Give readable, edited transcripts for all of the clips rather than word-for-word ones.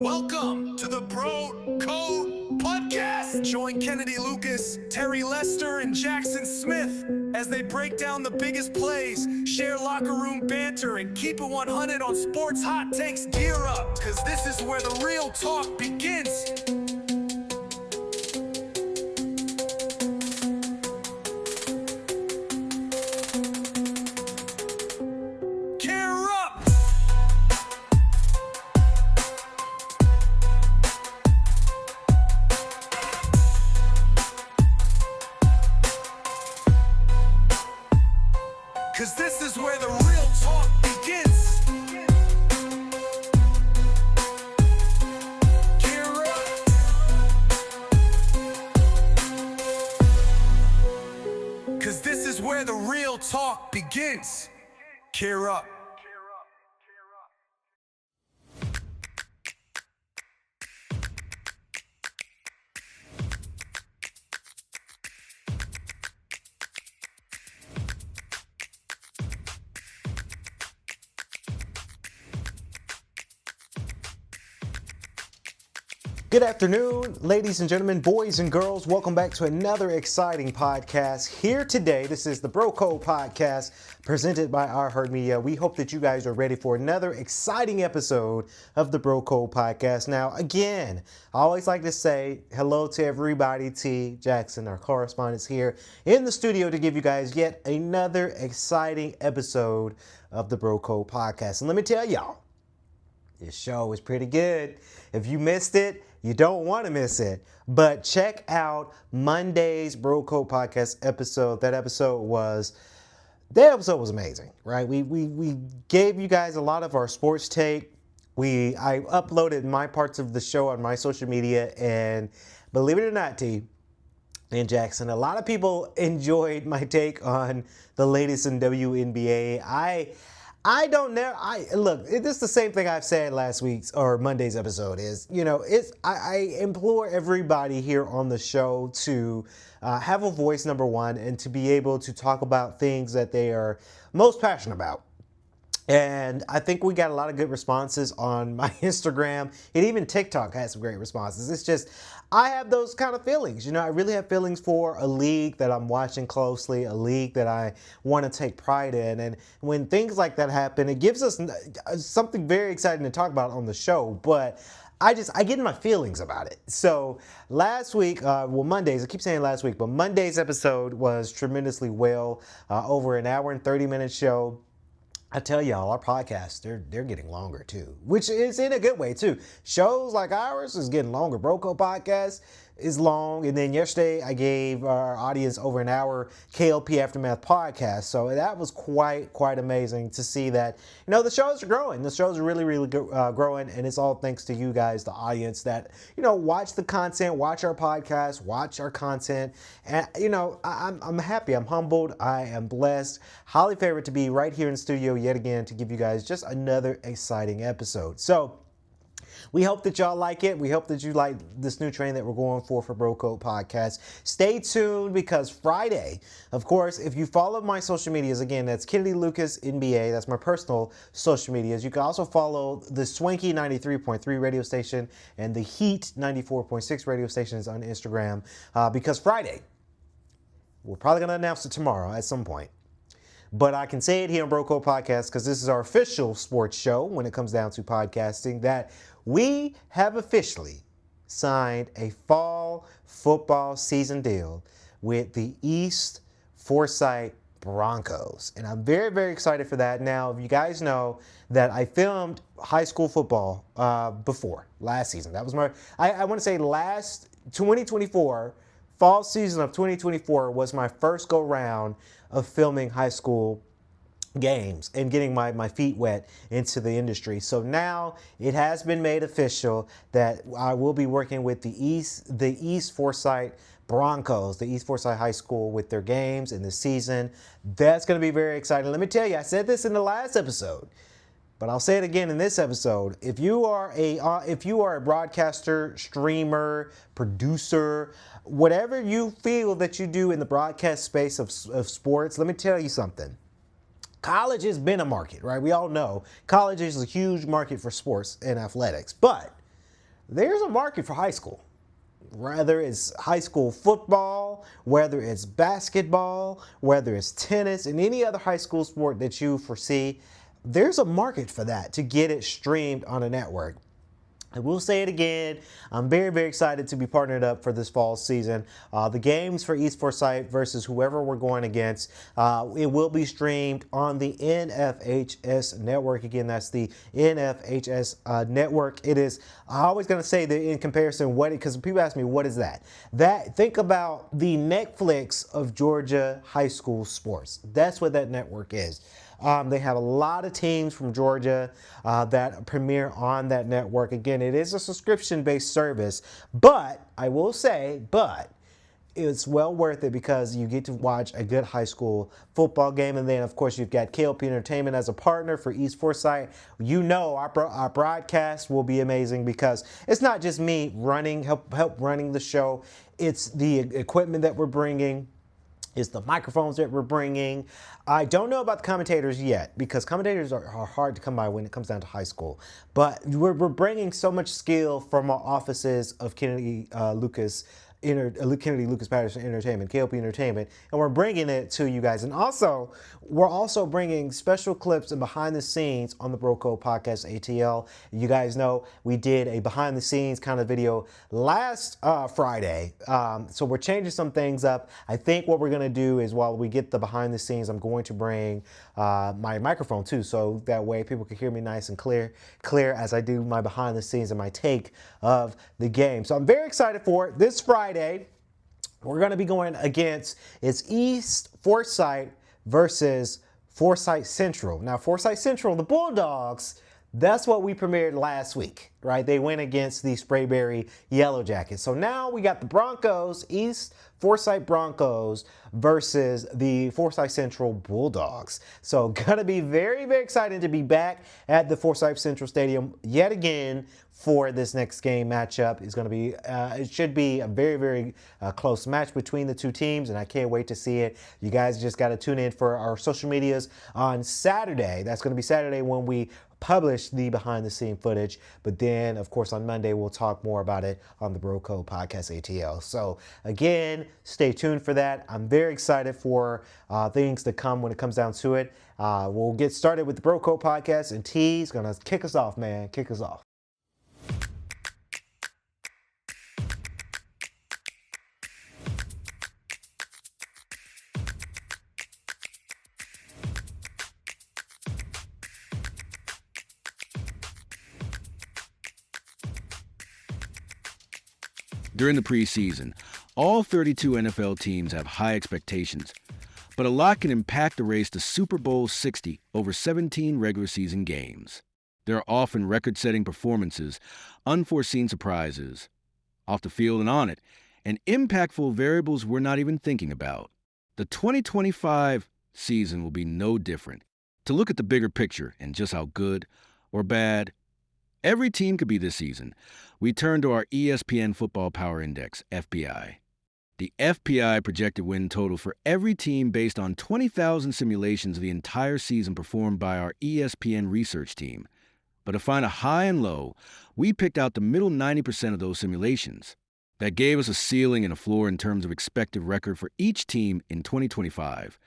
Welcome to the Bro Code Podcast. Join Kennedy Lucas, Terry Lester, and Jackson Smith as they break down the biggest plays, share locker room banter, and keep it 100 on sports hot takes. Gear up, because this is where the real talk begins. Gear up! Cause this is where the real talk begins. Gear up. Cause this is where the real talk begins. Gear up. Good afternoon, ladies and gentlemen, boys and girls. Welcome back to another exciting podcast. Here today, this is the Bro Code Podcast presented by Our Herd Media. We hope that you guys are ready for another exciting episode of the Bro Code Podcast. Now, again, I always like to say hello to everybody. T. Jackson, our correspondent, here in the studio to give you guys yet another exciting episode of the Bro Code Podcast. And let me tell y'all, this show is pretty good. If you missed it, you don't want to miss it. But check out Monday's Bro Code Podcast episode. That episode was amazing, right? We gave you guys a lot of our sports take. I uploaded my parts of the show on my social media, and believe it or not, T and Jackson, a lot of people enjoyed my take on the latest in WNBA. I don't know. Look, it's the same thing I've said last week's or Monday's episode is, I implore everybody here on the show to have a voice, number one, and to be able to talk about things that they are most passionate about. And I think we got a lot of good responses on my Instagram, and even TikTok had some great responses. It's just, I have those kind of feelings. I really have feelings for a league that I'm watching closely, a league that I want to take pride in. And when things like that happen, it gives us something very exciting to talk about on the show. But I get in my feelings about it. So last week, Mondays, I keep saying last week, but Monday's episode was tremendously well, over an hour and 30-minute show. I tell y'all, our podcasts, they're getting longer too, which is in a good way too. Shows like ours is getting longer. Bro Code Podcast is long. And then yesterday I gave our audience over an hour K.L.P. Aftermath podcast. So that was quite amazing to see that, the shows are growing. The shows are really growing. And it's all thanks to you guys, the audience that, watch the content, watch our podcast, watch our content. And, I'm happy. I'm humbled. I am blessed. Highly favored to be right here in the studio yet again to give you guys just another exciting episode. So we hope that y'all like it. We hope that you like this new train that we're going for Bro Code Podcast. Stay tuned because Friday, of course, if you follow my social medias, again, that's Kennedy Lucas NBA. That's my personal social medias. You can also follow the Swanky 93.3 radio station and the Heat 94.6 radio stations on Instagram because Friday, we're probably going to announce it tomorrow at some point. But I can say it here on Bro Code Podcast because this is our official sports show when it comes down to podcasting, that we have officially signed a fall football season deal with the East Forsyth Broncos. And I'm very excited for that. Now, if you guys know that I filmed high school football before last season. That was I want to say last 2024, fall season of 2024 was my first go round of filming high school games and getting my feet wet into the industry. So now it has been made official that I will be working with the East Forsyth Broncos, the East Forsyth High School, with their games in the season. That's going to be very exciting. Let me tell you, I said this in the last episode, but I'll say it again in this episode. If you are a broadcaster, streamer, producer, whatever you feel that you do in the broadcast space of sports, let me tell you something. College has been a market, right? We all know college is a huge market for sports and athletics, but there's a market for high school. Whether it's high school football, whether it's basketball, whether it's tennis, and any other high school sport that you foresee, there's a market for that to get it streamed on a network. I will say it again. I'm very, very excited to be partnered up for this fall season. The games for East Forsyth versus whoever we're going against, it will be streamed on the NFHS network. Again, that's the NFHS network. It is, I'm always going to say that in comparison, because people ask me, what is that? Think about the Netflix of Georgia high school sports. That's what that network is. They have a lot of teams from Georgia that premiere on that network. Again, it is a subscription-based service, but I will say, it's well worth it because you get to watch a good high school football game. And then, of course, you've got K.L.P Entertainment as a partner for East Forsyth. You know our broadcast will be amazing because it's not just me help running the show. It's the equipment that we're bringing. Is the microphones that we're bringing. I don't know about the commentators yet because commentators are hard to come by when it comes down to high school. But we're bringing so much skill from our offices of Kennedy Lucas Patterson Entertainment, K.L.P Entertainment, and we're bringing it to you guys. And also, we're also bringing special clips and behind the scenes on the Bro Code Podcast ATL. You guys know we did a behind the scenes kind of video last Friday. So we're changing some things up. I think what we're going to do is while we get the behind the scenes, I'm going to bring my microphone too. So that way people can hear me nice and clear as I do my behind the scenes and my take of the game. So I'm very excited for it. This Friday, we're going to be going against East Forsyth versus Forsyth Central. Now, Forsyth Central, the Bulldogs, that's what we premiered last week, right? They went against the Sprayberry Yellow Jackets. So now we got the Broncos, East Forsyth Broncos versus the Forsyth Central Bulldogs. So gonna be very, very exciting to be back at the Forsyth Central Stadium yet again for this next game matchup. It's going to be, it should be a very, very close match between the two teams, and I can't wait to see it. You guys just got to tune in for our social medias on Saturday. That's going to be Saturday when we publish the behind the scene footage, but then of course on Monday we'll talk more about it on the Bro Code Podcast ATL. So again, stay tuned for that. I'm very excited for things to come when it comes down to it. We'll get started with the Bro Code Podcast, and T's gonna kick us off, man. Kick us off. During the preseason, all 32 NFL teams have high expectations, but a lot can impact the race to Super Bowl 60 over 17 regular season games. There are often record-setting performances, unforeseen surprises, off the field and on it, and impactful variables we're not even thinking about. The 2025 season will be no different. To look at the bigger picture and just how good or bad every team could be this season, we turn to our ESPN Football Power Index, FPI. The FPI projected win total for every team based on 20,000 simulations of the entire season performed by our ESPN research team. But to find a high and low, we picked out the middle 90% of those simulations. That gave us a ceiling and a floor in terms of expected record for each team in 2025,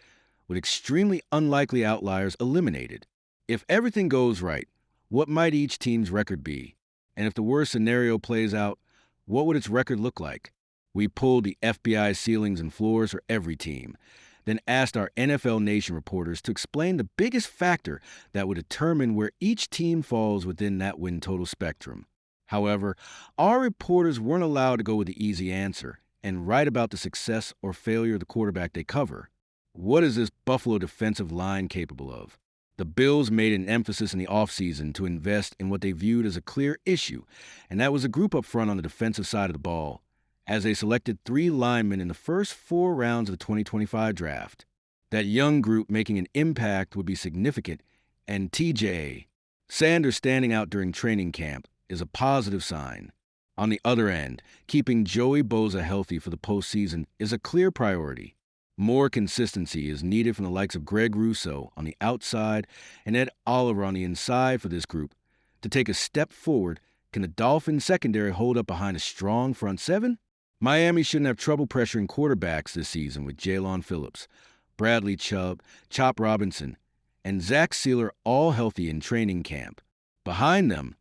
with extremely unlikely outliers eliminated. If everything goes right, what might each team's record be? And if the worst scenario plays out, what would its record look like? We pulled the FBI ceilings and floors for every team, then asked our NFL Nation reporters to explain the biggest factor that would determine where each team falls within that win total spectrum. However, our reporters weren't allowed to go with the easy answer and write about the success or failure of the quarterback they cover. What is this Buffalo defensive line capable of? The Bills made an emphasis in the offseason to invest in what they viewed as a clear issue, and that was a group up front on the defensive side of the ball, as they selected 3 linemen in the first 4 rounds of the 2025 draft. That young group making an impact would be significant, and TJ Sanders standing out during training camp is a positive sign. On the other end, keeping Joey Bosa healthy for the postseason is a clear priority. More consistency is needed from the likes of Greg Rousseau on the outside and Ed Oliver on the inside for this group to take a step forward Can the Dolphins secondary hold up behind a strong front seven? Miami shouldn't have trouble pressuring quarterbacks this season with Jalen Phillips, Bradley Chubb, Chop Robinson, and Zach Sealer all healthy in training camp. Behind them,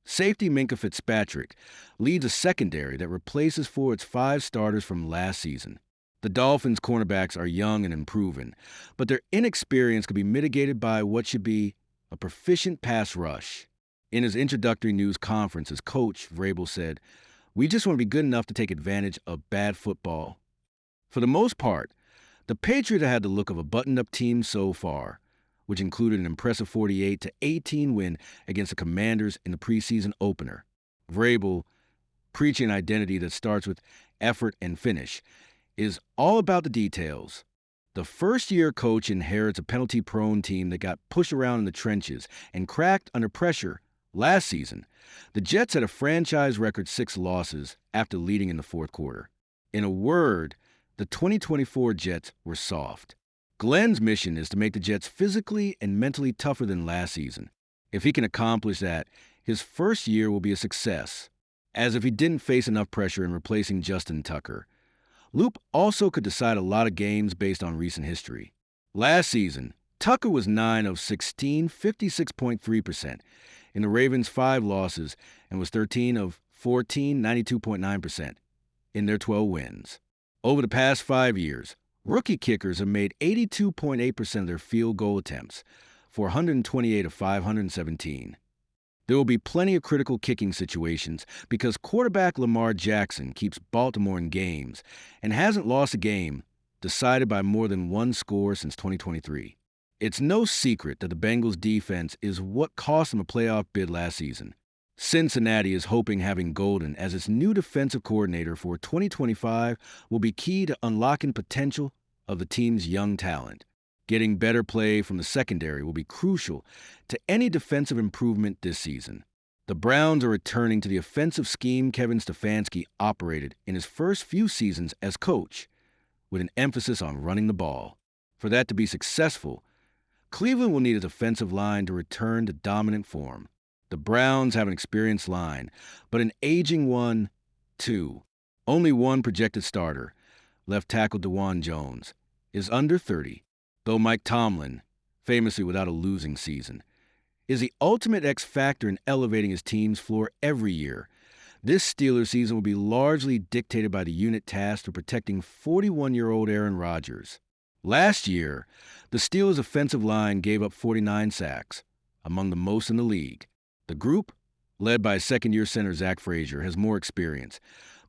safety Minkah Fitzpatrick leads a secondary that replaces for its 5 starters from last season. The Dolphins' cornerbacks are young and unproven, but their inexperience could be mitigated by what should be a proficient pass rush. In his introductory news conference, his coach, Vrabel, said, "We just want to be good enough to take advantage of bad football." For the most part, the Patriots had the look of a buttoned-up team so far, which included an impressive 48-18 win against the Commanders in the preseason opener. Vrabel, preaching an identity that starts with effort and finish, is all about the details. The first-year coach inherits a penalty-prone team that got pushed around in the trenches and cracked under pressure. Last season, the Jets had a franchise record 6 losses after leading in the fourth quarter. In a word, the 2024 Jets were soft. Glenn's mission is to make the Jets physically and mentally tougher than last season. If he can accomplish that, his first year will be a success, as if he didn't face enough pressure in replacing Justin Tucker. Loop also could decide a lot of games based on recent history. Last season, Tucker was 9 of 16, 56.3%, in the Ravens' 5 losses, and was 13 of 14, 92.9%, in their 12 wins. Over the past 5 years, rookie kickers have made 82.8% of their field goal attempts, for 128 of 517. There will be plenty of critical kicking situations because quarterback Lamar Jackson keeps Baltimore in games and hasn't lost a game decided by more than one score since 2023. It's no secret that the Bengals' defense is what cost them a playoff bid last season. Cincinnati is hoping having Golden as its new defensive coordinator for 2025 will be key to unlocking potential of the team's young talent. Getting better play from the secondary will be crucial to any defensive improvement this season. The Browns are returning to the offensive scheme Kevin Stefanski operated in his first few seasons as coach, with an emphasis on running the ball. For that to be successful, Cleveland will need its offensive line to return to dominant form. The Browns have an experienced line, but an aging one, too. Only one projected starter, left tackle DeJuan Jones, is under 30, though Mike Tomlin, famously without a losing season, is the ultimate X factor in elevating his team's floor every year. This Steelers season will be largely dictated by the unit tasked with protecting 41-year-old Aaron Rodgers. Last year, the Steelers' offensive line gave up 49 sacks, among the most in the league. The group, led by second-year center Zach Frazier, has more experience,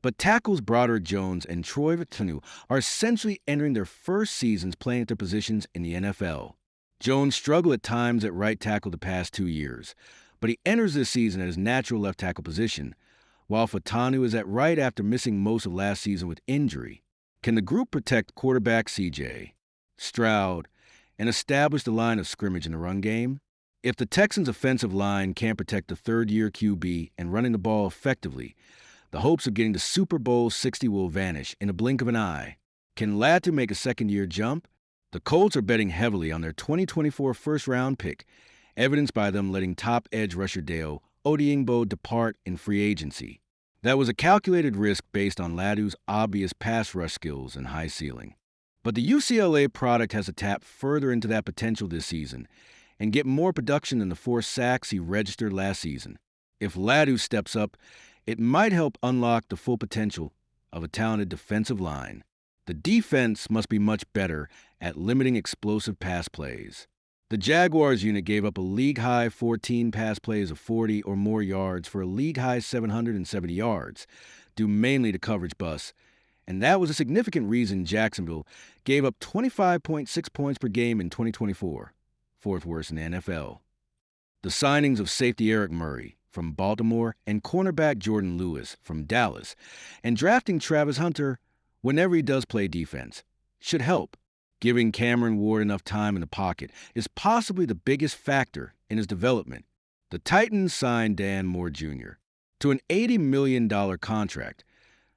but tackles Broderick Jones and Troy Vitanu are essentially entering their first seasons playing at their positions in the NFL. Jones struggled at times at right tackle the past 2 years, but he enters this season at his natural left tackle position, while Vitanu is at right after missing most of last season with injury. Can the group protect quarterback CJ, Stroud, and establish the line of scrimmage in the run game? If the Texans' offensive line can't protect the third-year QB and running the ball effectively, the hopes of getting to Super Bowl 60 will vanish in a blink of an eye. Can Latu make a second-year jump? The Colts are betting heavily on their 2024 first-round pick, evidenced by them letting top edge rusher Dale Odeyingbo depart in free agency. That was a calculated risk based on Latu's obvious pass rush skills and high ceiling. But the UCLA product has to tap further into that potential this season and get more production than the 4 sacks he registered last season. If Latu steps up, it might help unlock the full potential of a talented defensive line. The defense must be much better at limiting explosive pass plays. The Jaguars unit gave up a league-high 14 pass plays of 40 or more yards for a league-high 770 yards, due mainly to coverage busts, and that was a significant reason Jacksonville gave up 25.6 points per game in 2024, 4th worst in the NFL. The signings of safety Eric Murray from Baltimore and cornerback Jordan Lewis from Dallas, and drafting Travis Hunter whenever he does play defense, should help. Giving Cameron Ward enough time in the pocket is possibly the biggest factor in his development. The Titans signed Dan Moore Jr. to an $80 million contract,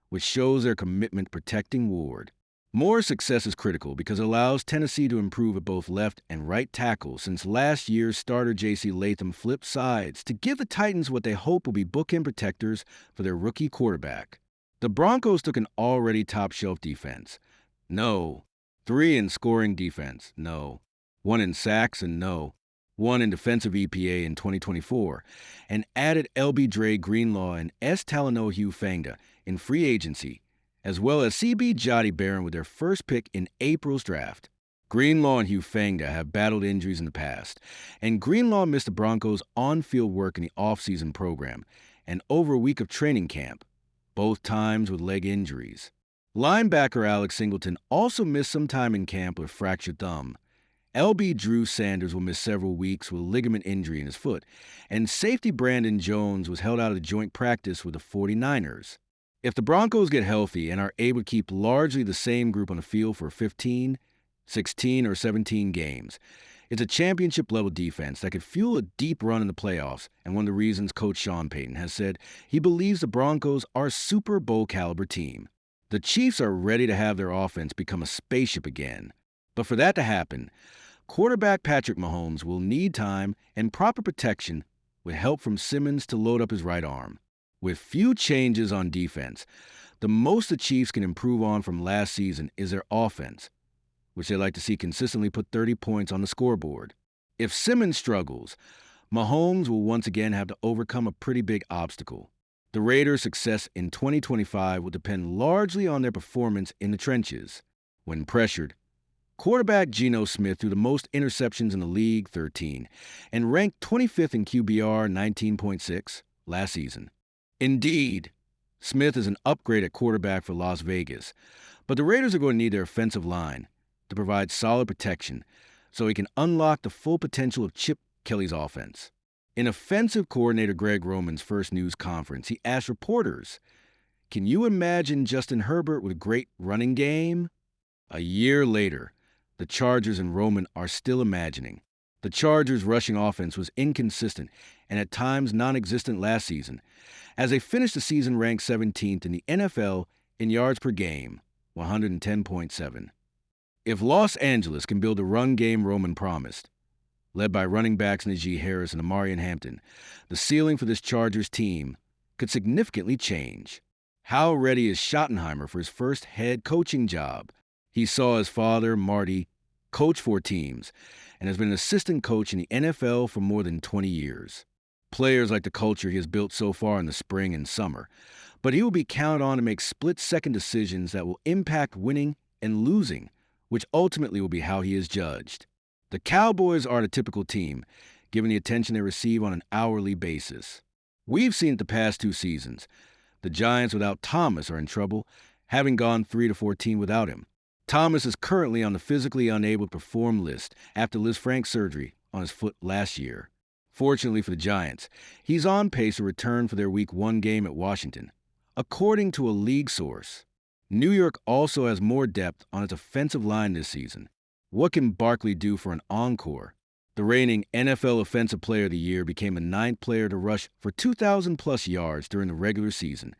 which shows their commitment protecting Ward. Moore's success is critical because it allows Tennessee to improve at both left and right tackle since last year's starter J.C. Latham flipped sides to give the Titans what they hope will be bookend protectors for their rookie quarterback. The Broncos took an already top-shelf defense. No. 3 in scoring defense. No. 1 in sacks and no. 1 in defensive EPA in 2024, and added L.B. Dre Greenlaw and S. Talanoa Hufanga in free agency, as well as C.B. Jotty Barron with their first pick in April's draft. Greenlaw and Hufanga have battled injuries in the past, and Greenlaw missed the Broncos' on-field work in the off-season program and over a week of training camp, both times with leg injuries. Linebacker Alex Singleton also missed some time in camp with a fractured thumb. L.B. Drew Sanders will miss several weeks with a ligament injury in his foot, and safety Brandon Jones was held out of joint practice with the 49ers. If the Broncos get healthy and are able to keep largely the same group on the field for 15, 16, or 17 games, it's a championship-level defense that could fuel a deep run in the playoffs, and one of the reasons Coach Sean Payton has said he believes the Broncos are a Super Bowl-caliber team. The Chiefs are ready to have their offense become a spaceship again. But for that to happen, quarterback Patrick Mahomes will need time and proper protection with help from Simmons to load up his right arm. With few changes on defense, the most the Chiefs can improve on from last season is their offense, which they like to see consistently put 30 points on the scoreboard. If Simmons struggles, Mahomes will once again have to overcome a pretty big obstacle. The Raiders' success in 2025 will depend largely on their performance in the trenches. When pressured, quarterback Geno Smith threw the most interceptions in the league, 13, and ranked 25th in QBR, 19.6, last season. Indeed, Smith is an upgrade at quarterback for Las Vegas, but the Raiders are going to need their offensive line to provide solid protection so he can unlock the full potential of Chip Kelly's offense. In offensive coordinator Greg Roman's first news conference, he asked reporters, "Can you imagine Justin Herbert with a great running game?" A year later, the Chargers and Roman are still imagining. The Chargers' rushing offense was inconsistent and at times non-existent last season, as they finished the season ranked 17th in the NFL in yards per game, 110.7. If Los Angeles can build the run game Roman promised, led by running backs Najee Harris and Amarian Hampton, the ceiling for this Chargers team could significantly change. How ready is Schottenheimer for his first head coaching job? He saw his father, Marty, coach 4 teams and has been an assistant coach in the NFL for more than 20 years. Players like the culture he has built so far in the spring and summer, but he will be counted on to make split-second decisions that will impact winning and losing, which ultimately will be how he is judged. The Cowboys are the typical team, given the attention they receive on an hourly basis. We've seen it the past 2 seasons. The Giants without Thomas are in trouble, having gone 3-14 without him. Thomas is currently on the physically unable to perform list after Liz Frank's surgery on his foot last year. Fortunately for the Giants, he's on pace to return for their Week 1 game at Washington. According to a league source, New York also has more depth on its offensive line this season. What can Barkley do for an encore? The reigning NFL Offensive Player of the Year became the 9th player to rush for 2,000-plus yards during the regular season,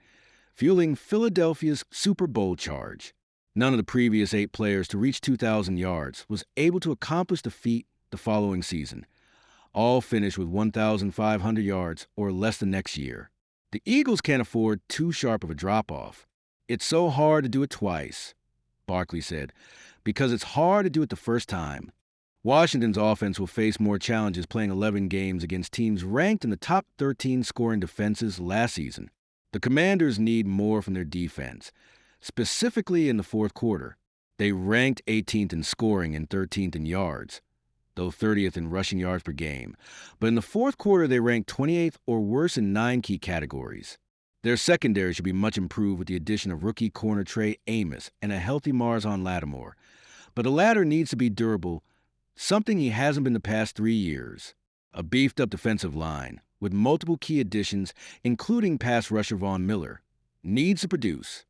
fueling Philadelphia's Super Bowl charge. None of the previous 8 players to reach 2,000 yards was able to accomplish the feat the following season. All finished with 1,500 yards or less the next year. The Eagles can't afford too sharp of a drop-off. "It's so hard to do it twice," Barkley said, "because it's hard to do it the first time." Washington's offense will face more challenges playing 11 games against teams ranked in the top 13 scoring defenses last season. The Commanders need more from their defense, specifically in the fourth quarter. They ranked 18th in scoring and 13th in yards, though 30th in rushing yards per game. But in the fourth quarter, they ranked 28th or worse in 9 key categories. Their secondary should be much improved with the addition of rookie corner Trey Amos and a healthy Marzon Lattimore. But the latter needs to be durable, something he hasn't been the past 3 years. A beefed-up defensive line, with multiple key additions, including pass rusher Von Miller, needs to produce.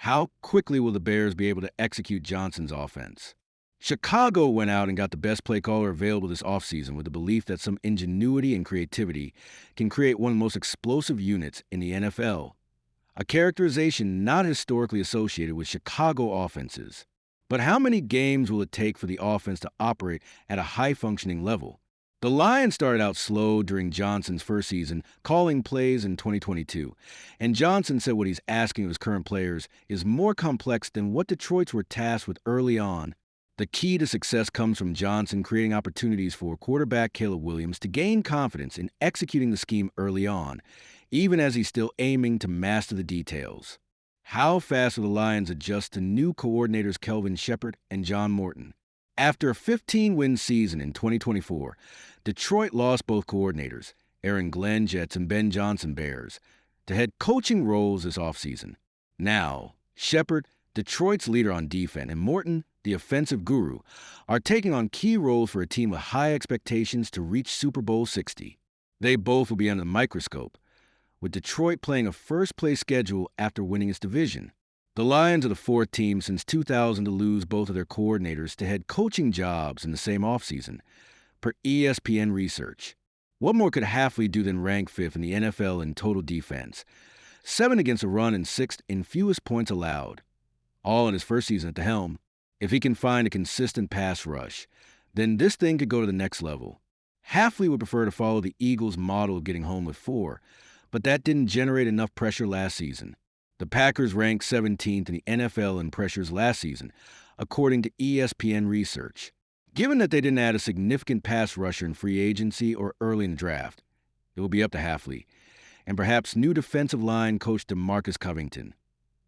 How quickly will the Bears be able to execute Johnson's offense? Chicago went out and got the best play caller available this offseason with the belief that some ingenuity and creativity can create one of the most explosive units in the NFL, a characterization not historically associated with Chicago offenses. But how many games will it take for the offense to operate at a high-functioning level? The Lions started out slow during Johnson's first season, calling plays in 2022. And Johnson said what he's asking of his current players is more complex than what Detroit's were tasked with early on. The key to success comes from Johnson creating opportunities for quarterback K.L.P. to gain confidence in executing the scheme early on, even as he's still aiming to master the details. How fast will the Lions adjust to new coordinators Kelvin Shepard and John Morton? After a 15-win season in 2024, Detroit lost both coordinators, Aaron Glenn Jets and Ben Johnson Bears, to head coaching roles this offseason. Now, Shepard, Detroit's leader on defense, and Morton, the offensive guru, are taking on key roles for a team with high expectations to reach Super Bowl 60. They both will be under the microscope, with Detroit playing a first-place schedule after winning its division. The Lions are the fourth team since 2000 to lose both of their coordinators to head coaching jobs in the same offseason, per ESPN research. What more could Hafley do than rank fifth in the NFL in total defense? 7 against the run and 6th in fewest points allowed. All in his first season at the helm. If he can find a consistent pass rush, then this thing could go to the next level. Hafley would prefer to follow the Eagles' model of getting home with 4, but that didn't generate enough pressure last season. The Packers ranked 17th in the NFL in pressures last season, according to ESPN research. Given that they didn't add a significant pass rusher in free agency or early in the draft, it will be up to Hafley, and perhaps new defensive line coach DeMarcus Covington,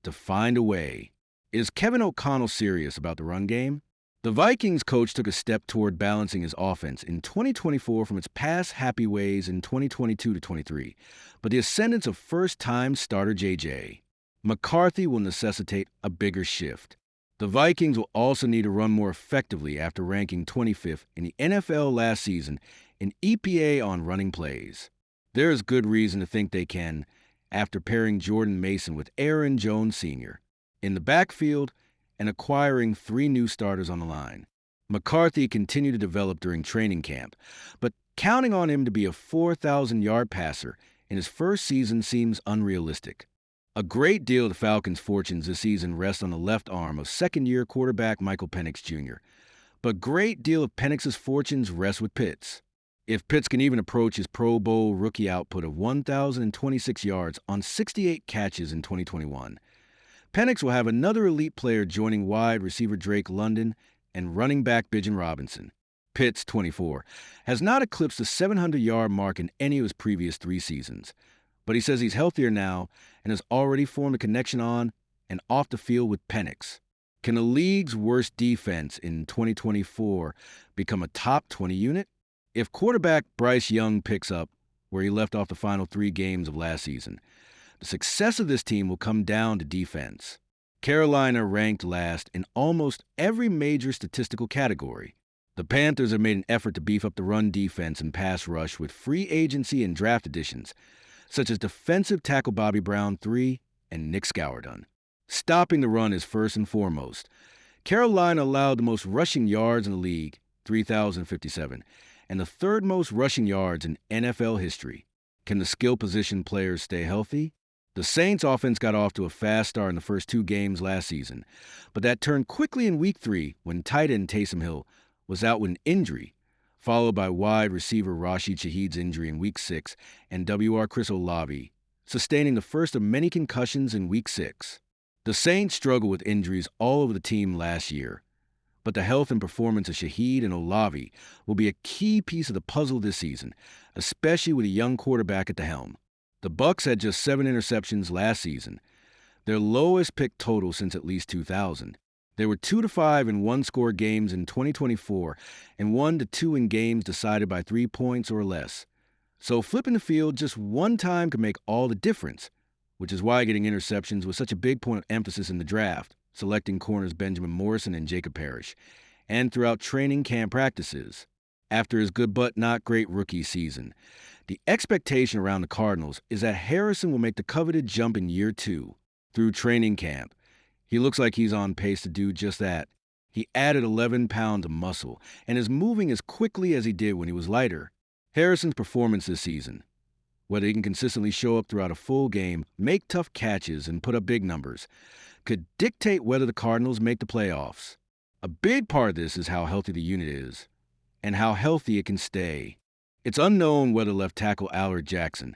to find a way. Is Kevin O'Connell serious about the run game? The Vikings coach took a step toward balancing his offense in 2024 from its pass-happy ways in 2022 to 23, but the ascendance of first-time starter J.J. McCarthy will necessitate a bigger shift. The Vikings will also need to run more effectively after ranking 25th in the NFL last season in EPA on running plays. There is good reason to think they can, after pairing Jordan Mason with Aaron Jones Sr. in the backfield and acquiring 3 new starters on the line. McCarthy continued to develop during training camp, but counting on him to be a 4,000-yard passer in his first season seems unrealistic. A great deal of the Falcons' fortunes this season rests on the left arm of second-year quarterback Michael Penix Jr., but a great deal of Penix's fortunes rest with Pitts. If Pitts can even approach his Pro Bowl rookie output of 1,026 yards on 68 catches in 2021, Penix will have another elite player joining wide receiver Drake London and running back Bijan Robinson. Pitts, 24, has not eclipsed the 700-yard mark in any of his previous 3 seasons, but he says he's healthier now and has already formed a connection on and off the field with Penix. Can the league's worst defense in 2024 become a top 20 unit? If quarterback Bryce Young picks up where he left off the final 3 games of last season, the success of this team will come down to defense. Carolina ranked last in almost every major statistical category. The Panthers have made an effort to beef up the run defense and pass rush with free agency and draft additions, such as defensive tackle Bobby Brown III and Nick Scouredon. Stopping the run is first and foremost. Carolina allowed the most rushing yards in the league, 3,057, and the 3rd most rushing yards in NFL history. Can the skill position players stay healthy? The Saints' offense got off to a fast start in the first 2 games last season, but that turned quickly in Week 3 when tight end Taysom Hill was out with an injury, followed by wide receiver Rashid Shaheed's injury in Week 6 and W.R. Chris Olave, sustaining the first of many concussions in Week 6. The Saints struggled with injuries all over the team last year, but the health and performance of Shaheed and Olave will be a key piece of the puzzle this season, especially with a young quarterback at the helm. The Bucs had just 7 interceptions last season, their lowest pick total since at least 2000. They were 2-5 in one-score games in 2024 and 1-2 in games decided by 3 points or less. So flipping the field just one time can make all the difference, which is why getting interceptions was such a big point of emphasis in the draft, selecting corners Benjamin Morrison and Jacob Parrish, and throughout training camp practices. After his good but not great rookie season, the expectation around the Cardinals is that Harrison will make the coveted jump in year 2. Through training camp, he looks like he's on pace to do just that. He added 11 pounds of muscle and is moving as quickly as he did when he was lighter. Harrison's performance this season, whether he can consistently show up throughout a full game, make tough catches, and put up big numbers, could dictate whether the Cardinals make the playoffs. A big part of this is how healthy the unit is and how healthy it can stay. It's unknown whether left tackle Allard Jackson,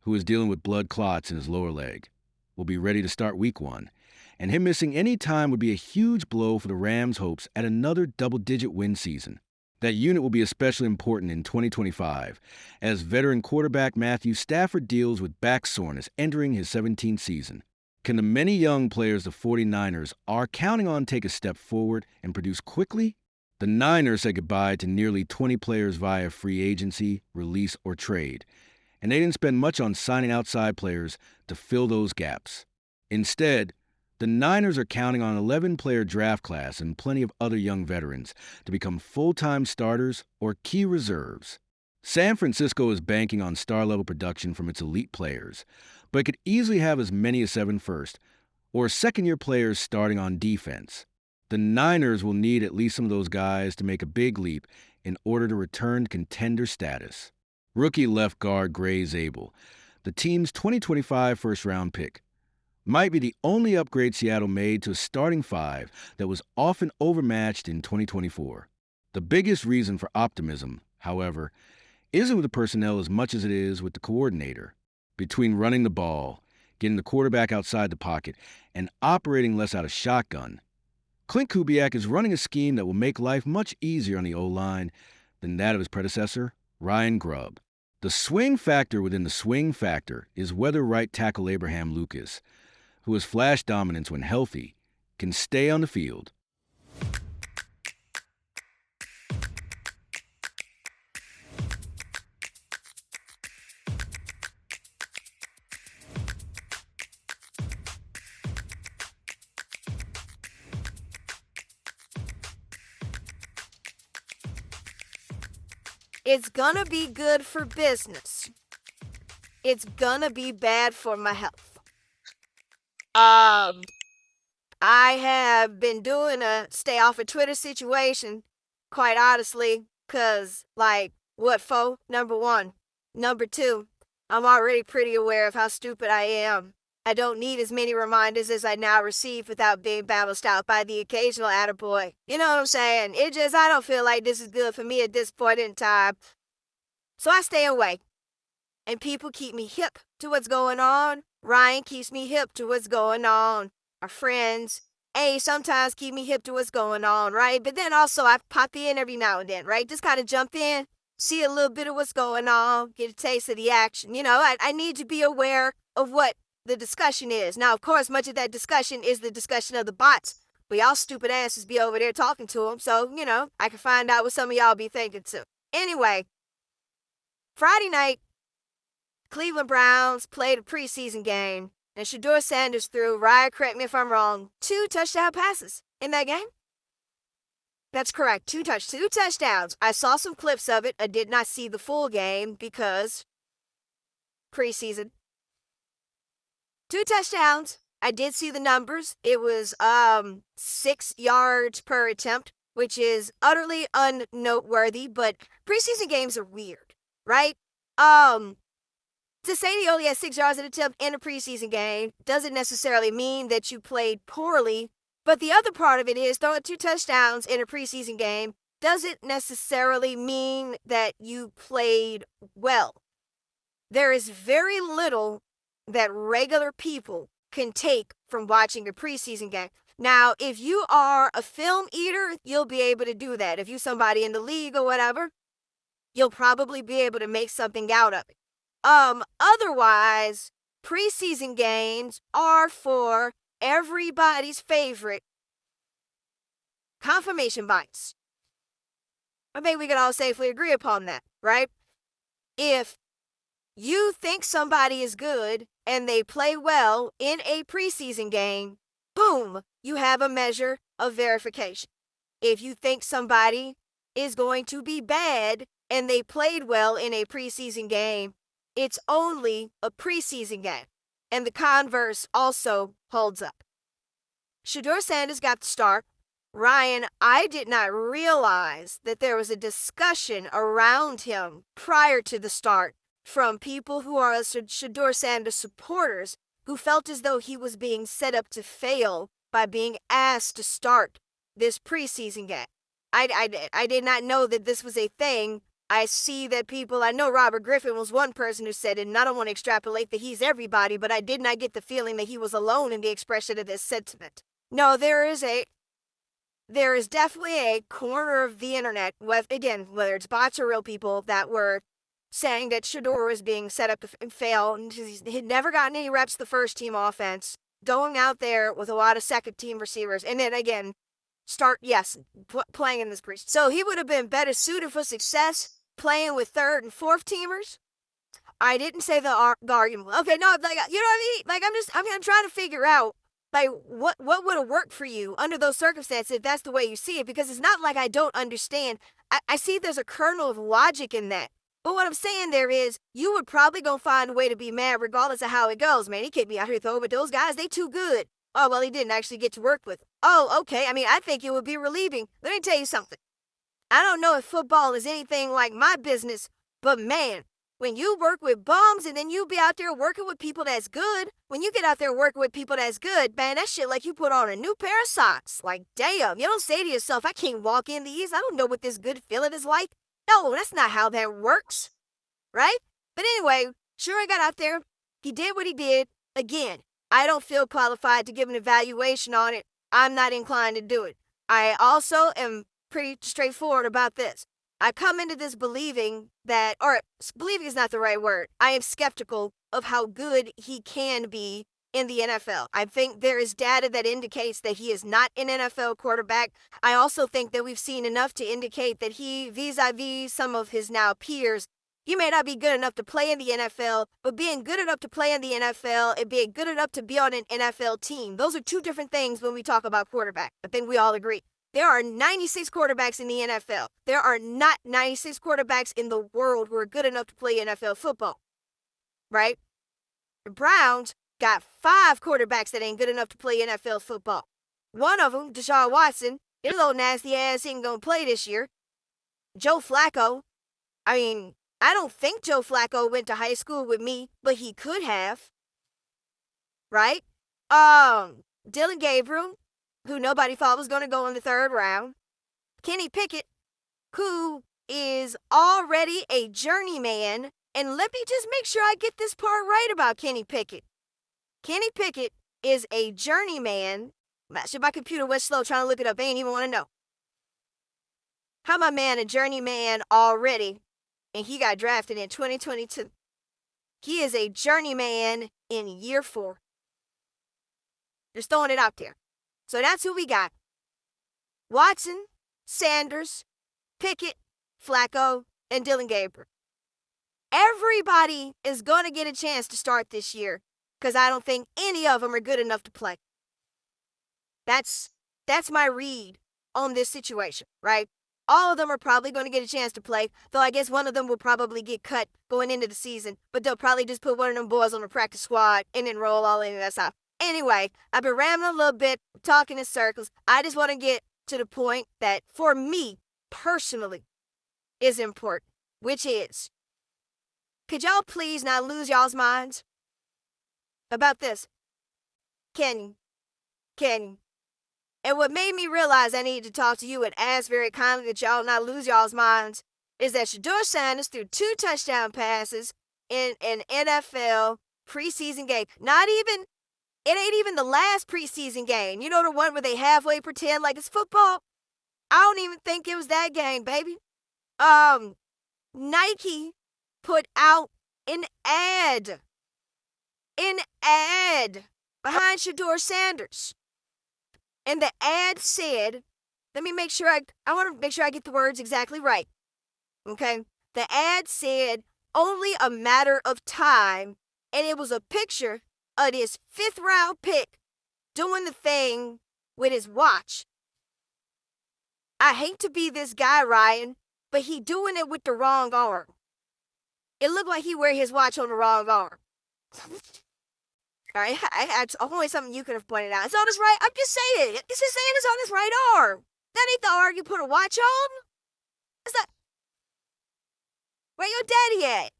who is dealing with blood clots in his lower leg, will be ready to start week 1, and him missing any time would be a huge blow for the Rams' hopes at another double-digit win season. That unit will be especially important in 2025, as veteran quarterback Matthew Stafford deals with back soreness entering his 17th season. Can the many young players the 49ers are counting on take a step forward and produce quickly? The Niners said goodbye to nearly 20 players via free agency, release, or trade, and they didn't spend much on signing outside players to fill those gaps. Instead, the Niners are counting on an 11-player draft class and plenty of other young veterans to become full-time starters or key reserves. San Francisco is banking on star-level production from its elite players, but it could easily have as many as 7 first or second-year players starting on defense. The Niners will need at least some of those guys to make a big leap in order to return to contender status. Rookie left guard Gray Zabel, the team's 2025 first-round pick, might be the only upgrade Seattle made to a starting 5 that was often overmatched in 2024. The biggest reason for optimism, however, isn't with the personnel as much as it is with the coordinator. Between running the ball, getting the quarterback outside the pocket, and operating less out of shotgun, Clint Kubiak is running a scheme that will make life much easier on the O-line than that of his predecessor, Ryan Grubb. The swing factor within the swing factor is whether right tackle Abraham Lucas, who has flash dominance when healthy, can stay on the field. It's gonna be good for business. It's gonna be bad for my health. I have been doing a stay off of Twitter situation, quite honestly, cause like, what for? Number one. Number two, I'm already pretty aware of how stupid I am. I don't need as many reminders as I now receive without being balanced out by the occasional attaboy. You know what I'm saying? I don't feel like this is good for me at this point in time. So I stay away. And people keep me hip to what's going on. Ryan keeps me hip to what's going on. Our friends, sometimes keep me hip to what's going on, right? But then also I pop in every now and then, right? Just kind of jump in, see a little bit of what's going on, get a taste of the action. I need to be aware of what the discussion is. Now, of course, much of that discussion is the discussion of the bots. But y'all stupid asses be over there talking to them. So, I can find out what some of y'all be thinking too. Anyway, Friday night, Cleveland Browns played a preseason game, and Shedeur Sanders threw, Ryan, correct me if I'm wrong, 2 touchdown passes in that game. That's correct, 2 touchdowns. I saw some clips of it. I did not see the full game because preseason. 2 touchdowns. I did see the numbers. It was 6 yards per attempt, which is utterly unnoteworthy, but preseason games are weird, right? To say he only had 6 yards an attempt in a preseason game doesn't necessarily mean that you played poorly, but the other part of it is throwing 2 touchdowns in a preseason game doesn't necessarily mean that you played well. There is very little that regular people can take from watching a preseason game. Now, if you are a film eater, you'll be able to do that. If you're somebody in the league or whatever, you'll probably be able to make something out of it. Otherwise, preseason games are for everybody's favorite confirmation bias. I think we can all safely agree upon that, right? If you think somebody is good and they play well in a preseason game, boom, you have a measure of verification. If you think somebody is going to be bad and they played well in a preseason game, it's only a preseason game. And the converse also holds up. Shedeur Sanders got the start. Ryan, I did not realize that there was a discussion around him prior to the start from people who are Shedeur Sanders supporters who felt as though he was being set up to fail by being asked to start this preseason game. I did not know that this was a thing. I see that people, I know Robert Griffin was one person who said it, and I don't want to extrapolate that he's everybody, but I did not get the feeling that he was alone in the expression of this sentiment. No, there is definitely a corner of the internet, whether it's bots or real people, that were saying that Shador was being set up to fail, and he'd never gotten any reps the first team offense, going out there with a lot of second team receivers, and then again, playing in this preseason. So he would have been better suited for success playing with third and fourth teamers. I didn't say the argument. Okay, no, like, you know what I mean? Like, I'm trying to figure out, like, what would have worked for you under those circumstances if that's the way you see it, because it's not like I don't understand. I see there's a kernel of logic in that. But what I'm saying there is, you would probably gonna find a way to be mad regardless of how it goes. Man, he can't be out here throwing, but those guys, they too good. Oh, well, he didn't actually get to work with. Oh, okay. I mean, I think it would be relieving. Let me tell you something. I don't know if football is anything like my business, but man, when you work with bums and then you be out there working with people that's good, when you get out there working with people that's good, man, that shit like you put on a new pair of socks. Like, damn, you don't say to yourself, I can't walk in these. I don't know what this good feeling is like. No, that's not how that works, right? But anyway, sure, I got out there. He did what he did. Again, I don't feel qualified to give an evaluation on it. I'm not inclined to do it. I also am pretty straightforward about this. I come into this believing that, or believing is not the right word. I am skeptical of how good he can be in the NFL. I think there is data that indicates that he is not an NFL quarterback. I also think that we've seen enough to indicate that he, vis-a-vis some of his now peers, he may not be good enough to play in the NFL, but being good enough to play in the NFL and being good enough to be on an NFL team, those are two different things when we talk about quarterback. I think we all agree. There are 96 quarterbacks in the NFL. There are not 96 quarterbacks in the world who are good enough to play NFL football, right? The Browns got 5 quarterbacks that ain't good enough to play NFL football. One of them, Deshaun Watson, his little nasty ass ain't gonna play this year. Joe Flacco, I mean, I don't think Joe Flacco went to high school with me, but he could have, right? Dylan Gabriel, who nobody thought was going to go in the 3rd round. Kenny Pickett, who is already a journeyman. And let me just make sure I get this part right about Kenny Pickett. Kenny Pickett is a journeyman. Actually, my computer went slow trying to look it up. I ain't even want to know. How my man a journeyman already, and he got drafted in 2022. He is a journeyman in year 4. Just throwing it out there. So that's who we got. Watson, Sanders, Pickett, Flacco, and Dylan Gabriel. Everybody is going to get a chance to start this year because I don't think any of them are good enough to play. That's my read on this situation, right? All of them are probably going to get a chance to play, though I guess one of them will probably get cut going into the season, but they'll probably just put one of them boys on the practice squad and then roll all in that stuff. Anyway, I've been rambling a little bit, talking in circles. I just want to get to the point that, for me, personally, is important, which is, could y'all please not lose y'all's minds about this? Can you? And what made me realize I needed to talk to you and ask very kindly that y'all not lose y'all's minds is that Shador Sanders threw 2 touchdown passes in an NFL preseason game. It ain't even the last preseason game. You know, the one where they halfway pretend like it's football? I don't even think it was that game, baby. Nike put out an ad behind Shador Sanders. And the ad said, I want to make sure I get the words exactly right. Okay? The ad said, only a matter of time, and it was a picture of this 5th round pick doing the thing with his watch. I hate to be this guy, Ryan, but he doing it with the wrong arm. It looked like he wear his watch on the wrong arm. All right, it's only something you could have pointed out. It's on his right. I'm just saying. It's just saying it's on his right arm. That ain't the arm you put a watch on. It's not. Where your daddy at?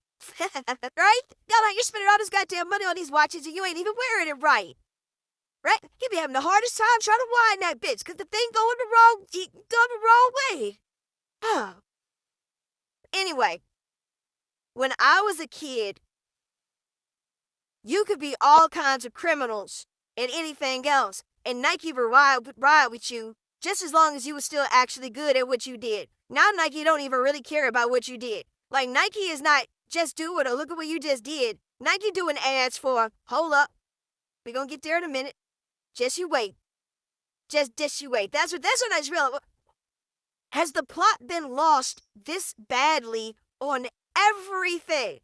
Right? Y'all, you're spending all this goddamn money on these watches and you ain't even wearing it right. right? He be having the hardest time trying to wind that bitch because the thing going the wrong way. Anyway, when I was a kid, you could be all kinds of criminals and anything else, and Nike would ride with you just as long as you were still actually good at what you did. Now Nike don't even really care about what you did. Like, Nike is not just do it or look at what you just did. Nike doing ads for, hold up, we gonna get there in a minute. Just you wait. Just you wait. That's what I just realized. Has the plot been lost this badly on everything?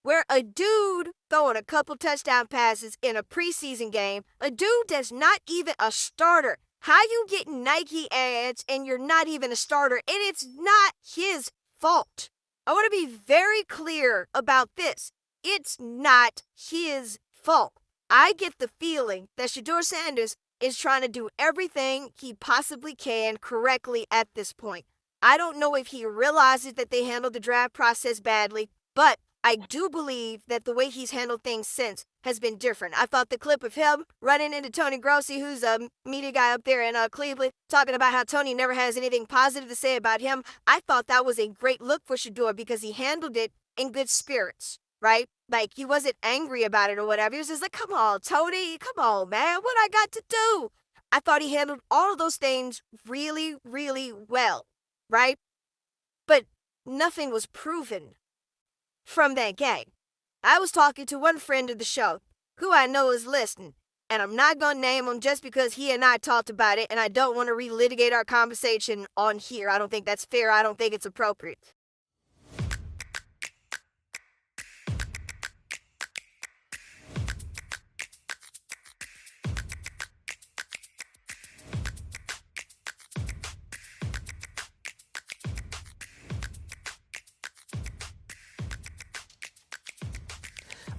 Where a dude throwing a couple touchdown passes in a preseason game, a dude that's not even a starter. How you getting Nike ads and you're not even a starter, and it's not his fault. I want to be very clear about this. It's not his fault. I get the feeling that Shedeur Sanders is trying to do everything he possibly can correctly at this point. I don't know if he realizes that they handled the draft process badly, but I do believe that the way he's handled things since has been different. I thought the clip of him running into Tony Grossi, who's a media guy up there in Cleveland, talking about how Tony never has anything positive to say about him, I thought that was a great look for Shedeur because he handled it in good spirits, right? Like, he wasn't angry about it or whatever. He was just like, come on, Tony, come on, man, what I got to do? I thought he handled all of those things really, really well, right? But nothing was proven from that game. I was talking to one friend of the show who I know is listening, and I'm not going to name him just because he and I talked about it, and I don't want to relitigate our conversation on here. I don't think that's fair. I don't think it's appropriate.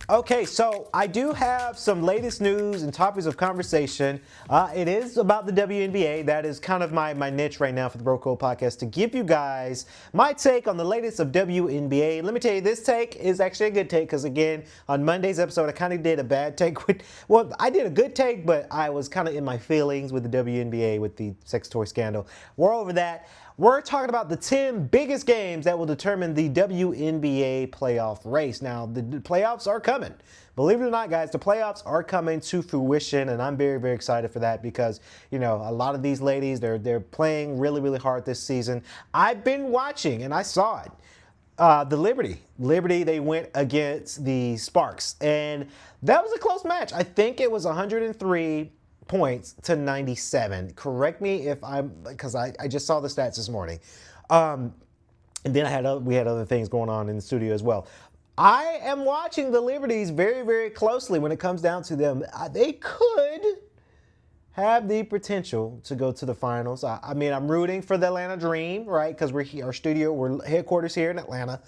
Okay, so I do have some latest news and topics of conversation. It is about the WNBA. That is kind of my niche right now for the Bro Code podcast, to give you guys my take on the latest of WNBA. Let me tell you, this take is actually a good take because, again, on Monday's episode, I kind of did a bad take. Well, I did a good take, but I was kind of in my feelings with the WNBA with the sex toy scandal. We're over that. We're talking about the 10 biggest games that will determine the WNBA playoff race. Now, the playoffs are coming. Believe it or not, guys, the playoffs are coming to fruition, and I'm very, very excited for that because, you know, a lot of these ladies, they're playing really, really hard this season. I've been watching, and I saw it. The Liberty, they went against the Sparks, and that was a close match. I think it was 103 points to 97. Correct me if because I just saw the stats this morning. And then we had other things going on in the studio as well. I am watching the Liberties very, very closely when it comes down to them. They could have the potential to go to the finals. I mean, I'm rooting for the Atlanta Dream, right? Because we're headquarters here in Atlanta.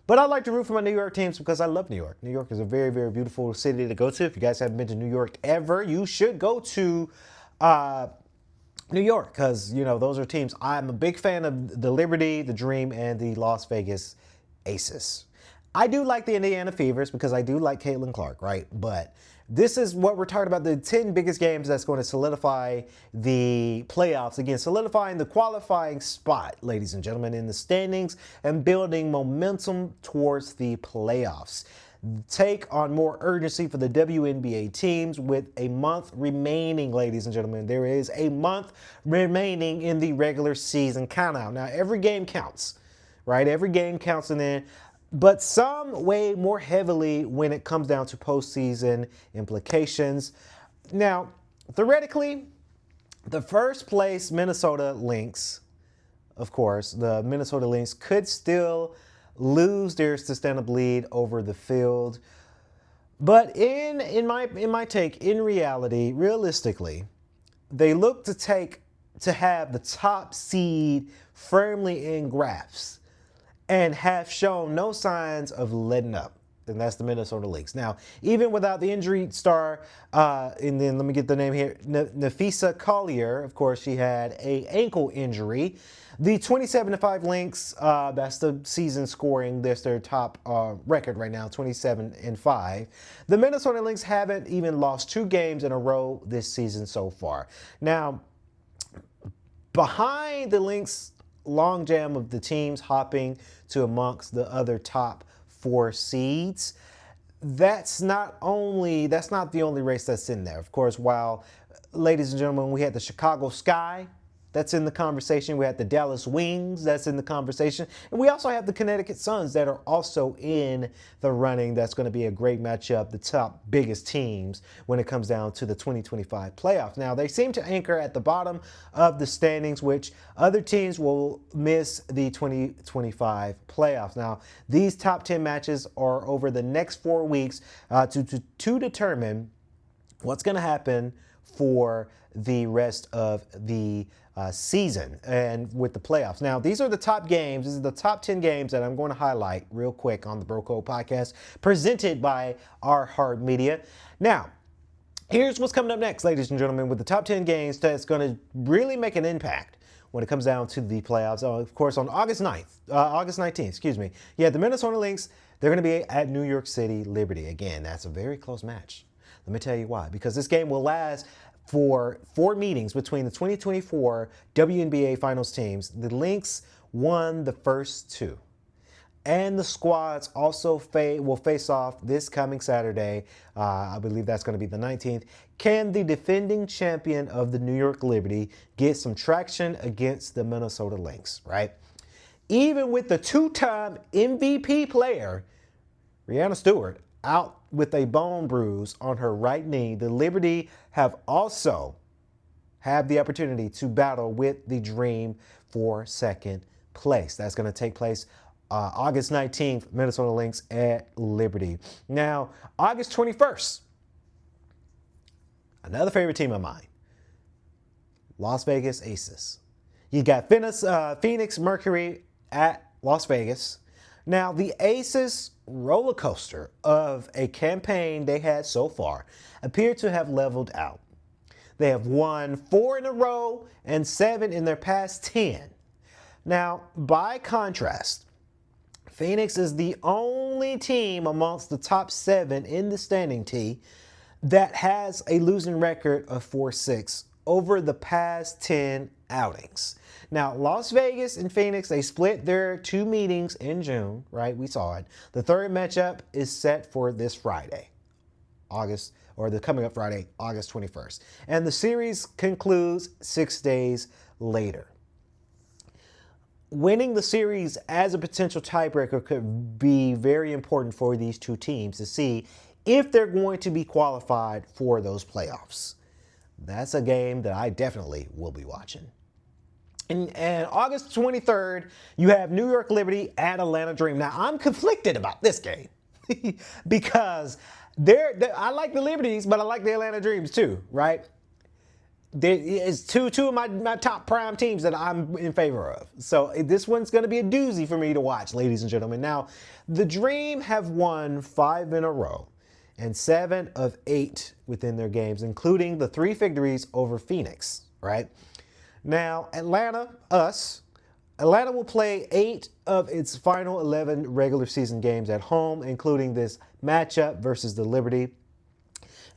But I like to root for my New York teams because I love New York. New York is a very, very beautiful city to go to. If you guys haven't been to New York ever, you should go to New York because, you know, those are teams. I'm a big fan of the Liberty, the Dream, and the Las Vegas Aces. I do like the Indiana Fevers because I do like Caitlin Clark, right? But this is what we're talking about, the 10 biggest games that's going to solidify the playoffs. Again, solidifying the qualifying spot, ladies and gentlemen, in the standings and building momentum towards the playoffs. Take on more urgency for the WNBA teams with a month remaining, ladies and gentlemen. There is a month remaining in the regular season countdown. Now, every game counts, right? Every game counts in there. But some weigh more heavily when it comes down to postseason implications. Now, theoretically, the first place Minnesota Lynx, of course, the Minnesota Lynx could still lose their systemic lead over the Field. But in my take, in reality, realistically, they look to have the top seed firmly in grasp and have shown no signs of letting up. and that's the Minnesota Lynx. Now, even without the injury star, and then let me get the name here, Nafisa Collier, of course, she had a ankle injury. The 27-5 Lynx, that's the season scoring. That's their top record right now, 27-5. The Minnesota Lynx haven't even lost 2 games in a row this season so far. Now, behind the Lynx long jam of the teams hopping to amongst the other top 4 seeds, that's not the only race that's in there. Of course, while, ladies and gentlemen, we had the Chicago Sky, that's in the conversation. We had the Dallas Wings, that's in the conversation. And we also have the Connecticut Suns that are also in the running. That's going to be a great matchup, the top biggest teams when it comes down to the 2025 playoffs. Now, they seem to anchor at the bottom of the standings, which other teams will miss the 2025 playoffs. Now, these top 10 matches are over the next 4 weeks to determine what's going to happen for the rest of the season and with the playoffs. Now, these are the top games. This is the top 10 games that I'm going to highlight real quick on the Bro Code podcast presented by our Hard Media. Now, here's what's coming up next, ladies and gentlemen, with the top 10 games that's going to really make an impact when it comes down to the playoffs. Of course, on August 19th, excuse me. Yeah, the Minnesota Lynx, they're going to be at New York City Liberty. Again, that's a very close match. Let me tell you why. Because this game will last for 4 meetings between the 2024 WNBA Finals teams. The Lynx won the first 2. And the squads also will face off this coming Saturday. I believe that's going to be the 19th. Can the defending champion of the New York Liberty get some traction against the Minnesota Lynx, right? Even with the 2-time MVP player, Breanna Stewart, out with a bone bruise on her right knee, the Liberty have the opportunity to battle with the Dream for second place. That's going to take place August 19th, Minnesota Lynx at Liberty. Now, August 21st, another favorite team of mine, Las Vegas Aces. You got Phoenix Mercury at Las Vegas. Now, the Aces roller coaster of a campaign they had so far appear to have leveled out. They have won 4 in a row and 7 in their past 10. Now, by contrast, Phoenix is the only team amongst the top 7 in the standing T that has a losing record of 4-6 over the past 10 outings. Now, Las Vegas and Phoenix, they split their 2 meetings in June, right? We saw it. The third matchup is set for this Friday, the coming up Friday, August 21st. And the series concludes 6 days later. Winning the series as a potential tiebreaker could be very important for these 2 teams to see if they're going to be qualified for those playoffs. That's a game that I definitely will be watching. And August 23rd, you have New York Liberty at Atlanta Dream. Now, I'm conflicted about this game because I like the Liberties, but I like the Atlanta Dreams too, right? It's two of my top prime teams that I'm in favor of. So this one's going to be a doozy for me to watch, ladies and gentlemen. Now, the Dream have won 5 in a row and 7 of 8 within their games, including the 3 victories over Phoenix, right? Now, Atlanta will play 8 of its final 11 regular season games at home, including this matchup versus the Liberty.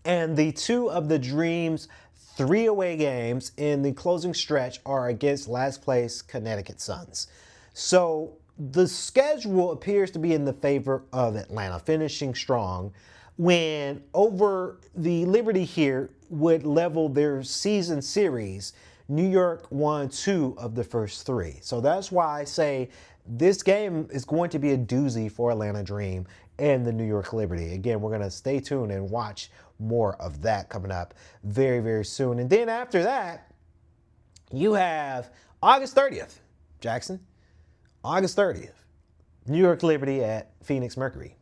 And the 2 of the Dream's 3 away games in the closing stretch are against last place Connecticut Suns. So the schedule appears to be in the favor of Atlanta, finishing strong, when over the Liberty here would level their season series. New York won 2 of the first 3. So that's why I say this game is going to be a doozy for Atlanta Dream and the New York Liberty. Again, we're going to stay tuned and watch more of that coming up very, very soon. And then after that, you have August 30th, Jackson. August 30th, New York Liberty at Phoenix Mercury.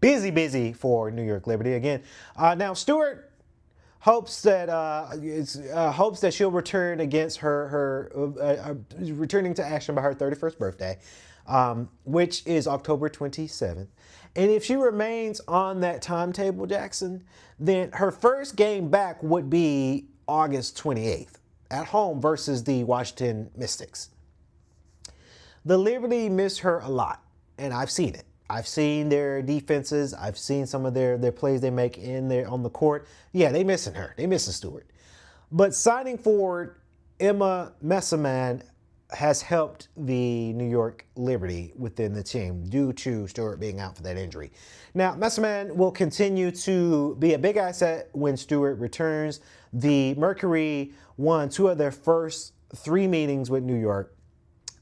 busy for New York Liberty. Again, now Stewart hopes that she'll return against returning to action by her 31st birthday, which is October 27th. And if she remains on that timetable, Jackson, then her first game back would be August 28th at home versus the Washington Mystics. The Liberty miss her a lot, and I've seen it. I've seen their defenses. I've seen some of their plays they make in there on the court. Yeah, they missing her. They missing Stewart. But signing forward Emma Messaman has helped the New York Liberty within the team due to Stewart being out for that injury. Now, Messaman will continue to be a big asset when Stewart returns. The Mercury won 2 of their first 3 meetings with New York.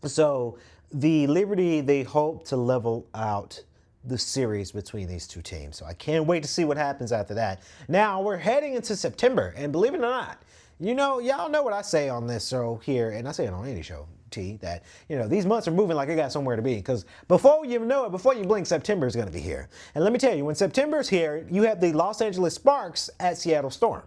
So the Liberty, they hope to level out the series between these two teams. So I can't wait to see what happens after that. Now we're heading into September, and believe it or not, you know, y'all know what I say on this show here, and I say it on any show, T, that, you know, these months are moving like I got somewhere to be. Because before you know it, before you blink, September is going to be here. And let me tell you, when September is here, you have the Los Angeles Sparks at Seattle Storm.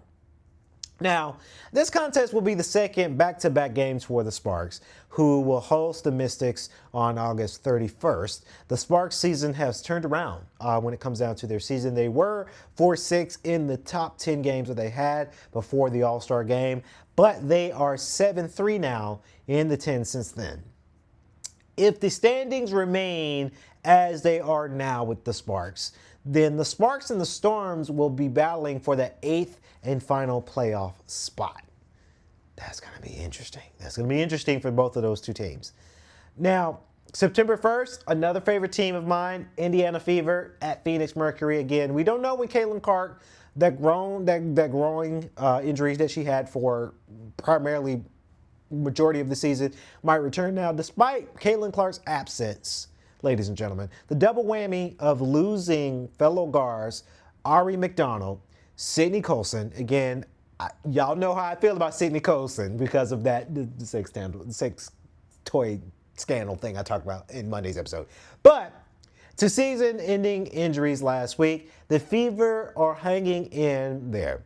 Now, this contest will be the second back-to-back games for the Sparks, who will host the Mystics on August 31st. The Sparks season has turned around when it comes down to their season. They were 4-6 in the top 10 games that they had before the All-Star game, but they are 7-3 now in the 10 since then. If the standings remain as they are now with the Sparks, then the Sparks and the Storms will be battling for the 8th and final playoff spot. That's going to be interesting. That's going to be interesting for both of those two teams. Now, September 1st, another favorite team of mine, Indiana Fever at Phoenix Mercury again. We don't know when Caitlin Clark, that growing injuries that she had for primarily majority of the season, might return. Now, despite Caitlin Clark's absence, ladies and gentlemen, the double whammy of losing fellow guards Ari McDonald, Sydney Colson. Again, y'all know how I feel about Sydney Colson because of that the sex toy scandal thing I talked about in Monday's episode. But to season-ending injuries last week, the Fever are hanging in there.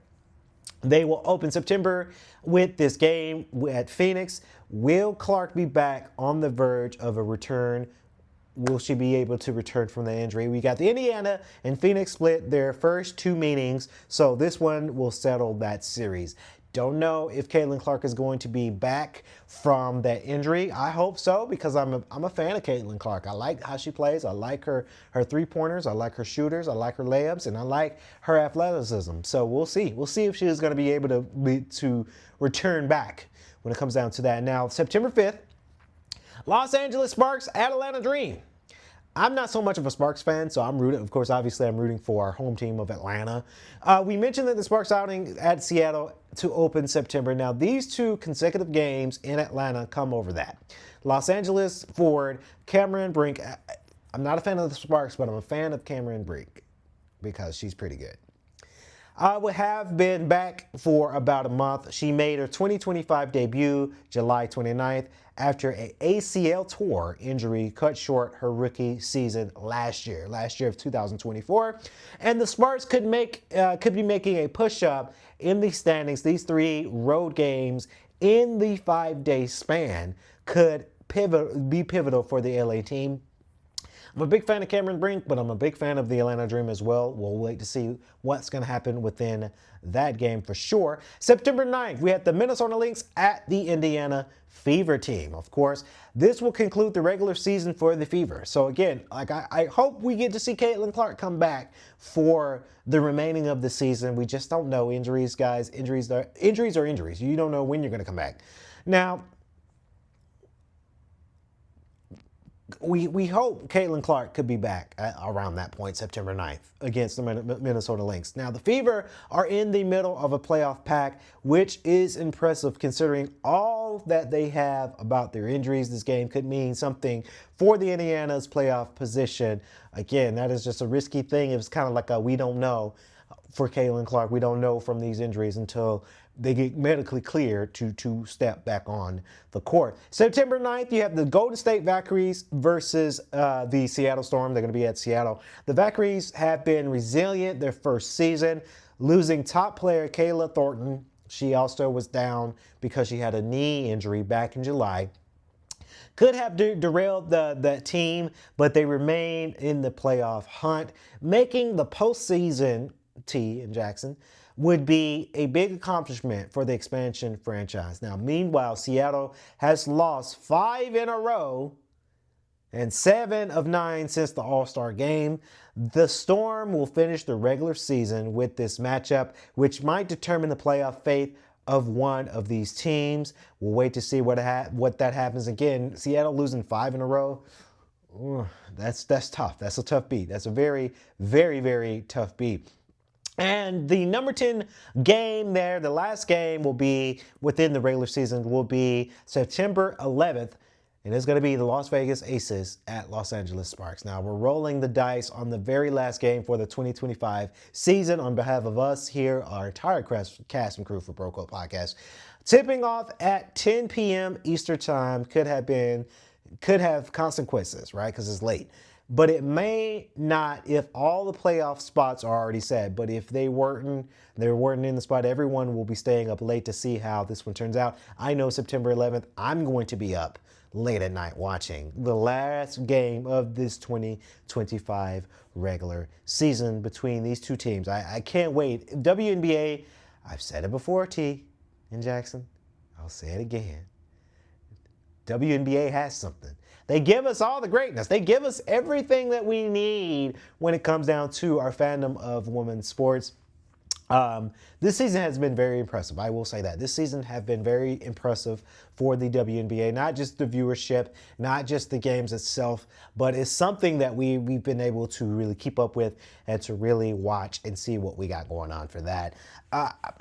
They will open September with this game at Phoenix. Will Clark be back on the verge of a return? Will she be able to return from the injury? We got the Indiana and Phoenix split their first 2 meetings, so this one will settle that series. Don't know if Caitlin Clark is going to be back from that injury. I hope so, because I'm a fan of Caitlin Clark. I like how she plays. I like her three-pointers. I like her shooters. I like her layups, and I like her athleticism. So we'll see. We'll see if she is going to be able to return back when it comes down to that. Now, September 5th, Los Angeles Sparks at Atlanta Dream. I'm not so much of a Sparks fan, so I'm rooting. Of course, obviously, I'm rooting for our home team of Atlanta. We mentioned that the Sparks outing at Seattle to open September. Now, these 2 consecutive games in Atlanta come over that. Los Angeles forward Cameron Brink. I'm not a fan of the Sparks, but I'm a fan of Cameron Brink because she's pretty good. Would have been back for about a month. She made her 2025 debut July 29th after an ACL tour injury cut short her rookie season last year of 2024. And the Sparks could be making a push-up in the standings. These 3 road games in the 5-day span could be pivotal for the LA team. I'm a big fan of Cameron Brink, but I'm a big fan of the Atlanta Dream as well. We'll wait to see what's going to happen within that game for sure. September 9th, we have the Minnesota Lynx at the Indiana Fever team. Of course, this will conclude the regular season for the Fever. So again, like I hope we get to see Caitlin Clark come back for the remaining of the season. We just don't know. Injuries, guys. Injuries are injuries. You don't know when you're going to come back. Now, we hope Caitlin Clark could be back around that point, September 9th, against the Minnesota Lynx. Now, the Fever are in the middle of a playoff pack, which is impressive considering all that they have about their injuries. This game could mean something for the Indiana's playoff position. Again, that is just a risky thing. It's kind of like a we don't know for Caitlin Clark. We don't know from these injuries until they get medically cleared to step back on the court. September 9th, you have the Golden State Valkyries versus the Seattle Storm. They're going to be at Seattle. The Valkyries have been resilient their first season, losing top player Kayla Thornton. She also was down because she had a knee injury back in July. Could have derailed the team, but they remain in the playoff hunt. Making the postseason, T in Jackson, would be a big accomplishment for the expansion franchise. Now, meanwhile, Seattle has lost 5 in a row and 7 of 9 since the All-Star game. The Storm will finish the regular season with this matchup, which might determine the playoff fate of one of these teams. We'll wait to see what that happens. Again, Seattle losing 5 in a row. That's tough. That's a tough beat. That's a very, very, very tough beat. And the number 10 game there, the last game will be within the regular season, will be September 11th. And it's going to be the Las Vegas Aces at Los Angeles Sparks. Now, we're rolling the dice on the very last game for the 2025 season on behalf of us here, our entire cast and crew for Bro Code Podcast. Tipping off at 10 p.m. Eastern Time could have consequences, right? Because it's late. But it may not if all the playoff spots are already set. But if they weren't in the spot, everyone will be staying up late to see how this one turns out. I know September 11th, I'm going to be up late at night watching the last game of this 2025 regular season between these two teams. I can't wait. WNBA, I've said it before, T in Jackson. I'll say it again. WNBA has something. They give us all the greatness. They give us everything that we need when it comes down to our fandom of women's sports. This season has been very impressive. I will say that. This season has been very impressive for the WNBA. Not just the viewership, not just the games itself, but it's something that we've been able to really keep up with and to really watch and see what we got going on for that.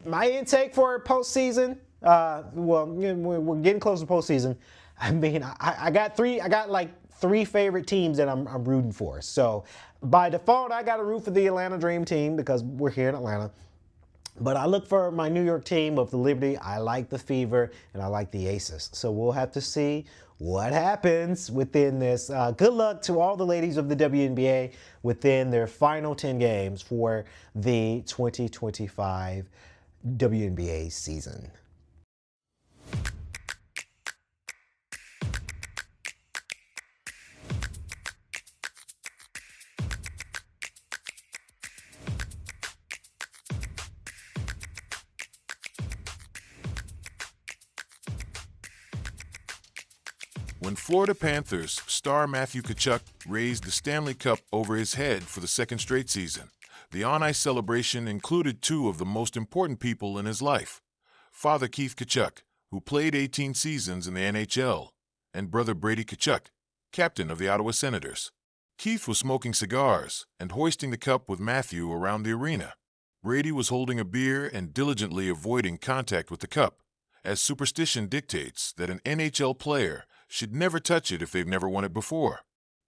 My intake for postseason, we're getting close to postseason. I mean, I got like three favorite teams that I'm rooting for. So by default, I got to root for the Atlanta Dream Team because we're here in Atlanta. But I look for my New York team of the Liberty. I like the Fever and I like the Aces. So we'll have to see what happens within this. Good luck to all the ladies of the WNBA within their final 10 games for the 2025 WNBA season. When Florida Panthers star Matthew Tkachuk raised the Stanley Cup over his head for the second straight season, the on-ice celebration included two of the most important people in his life, Father Keith Tkachuk, who played 18 seasons in the NHL, and brother Brady Tkachuk, captain of the Ottawa Senators. Keith was smoking cigars and hoisting the cup with Matthew around the arena. Brady was holding a beer and diligently avoiding contact with the cup, as superstition dictates that an NHL player should never touch it if they've never won it before.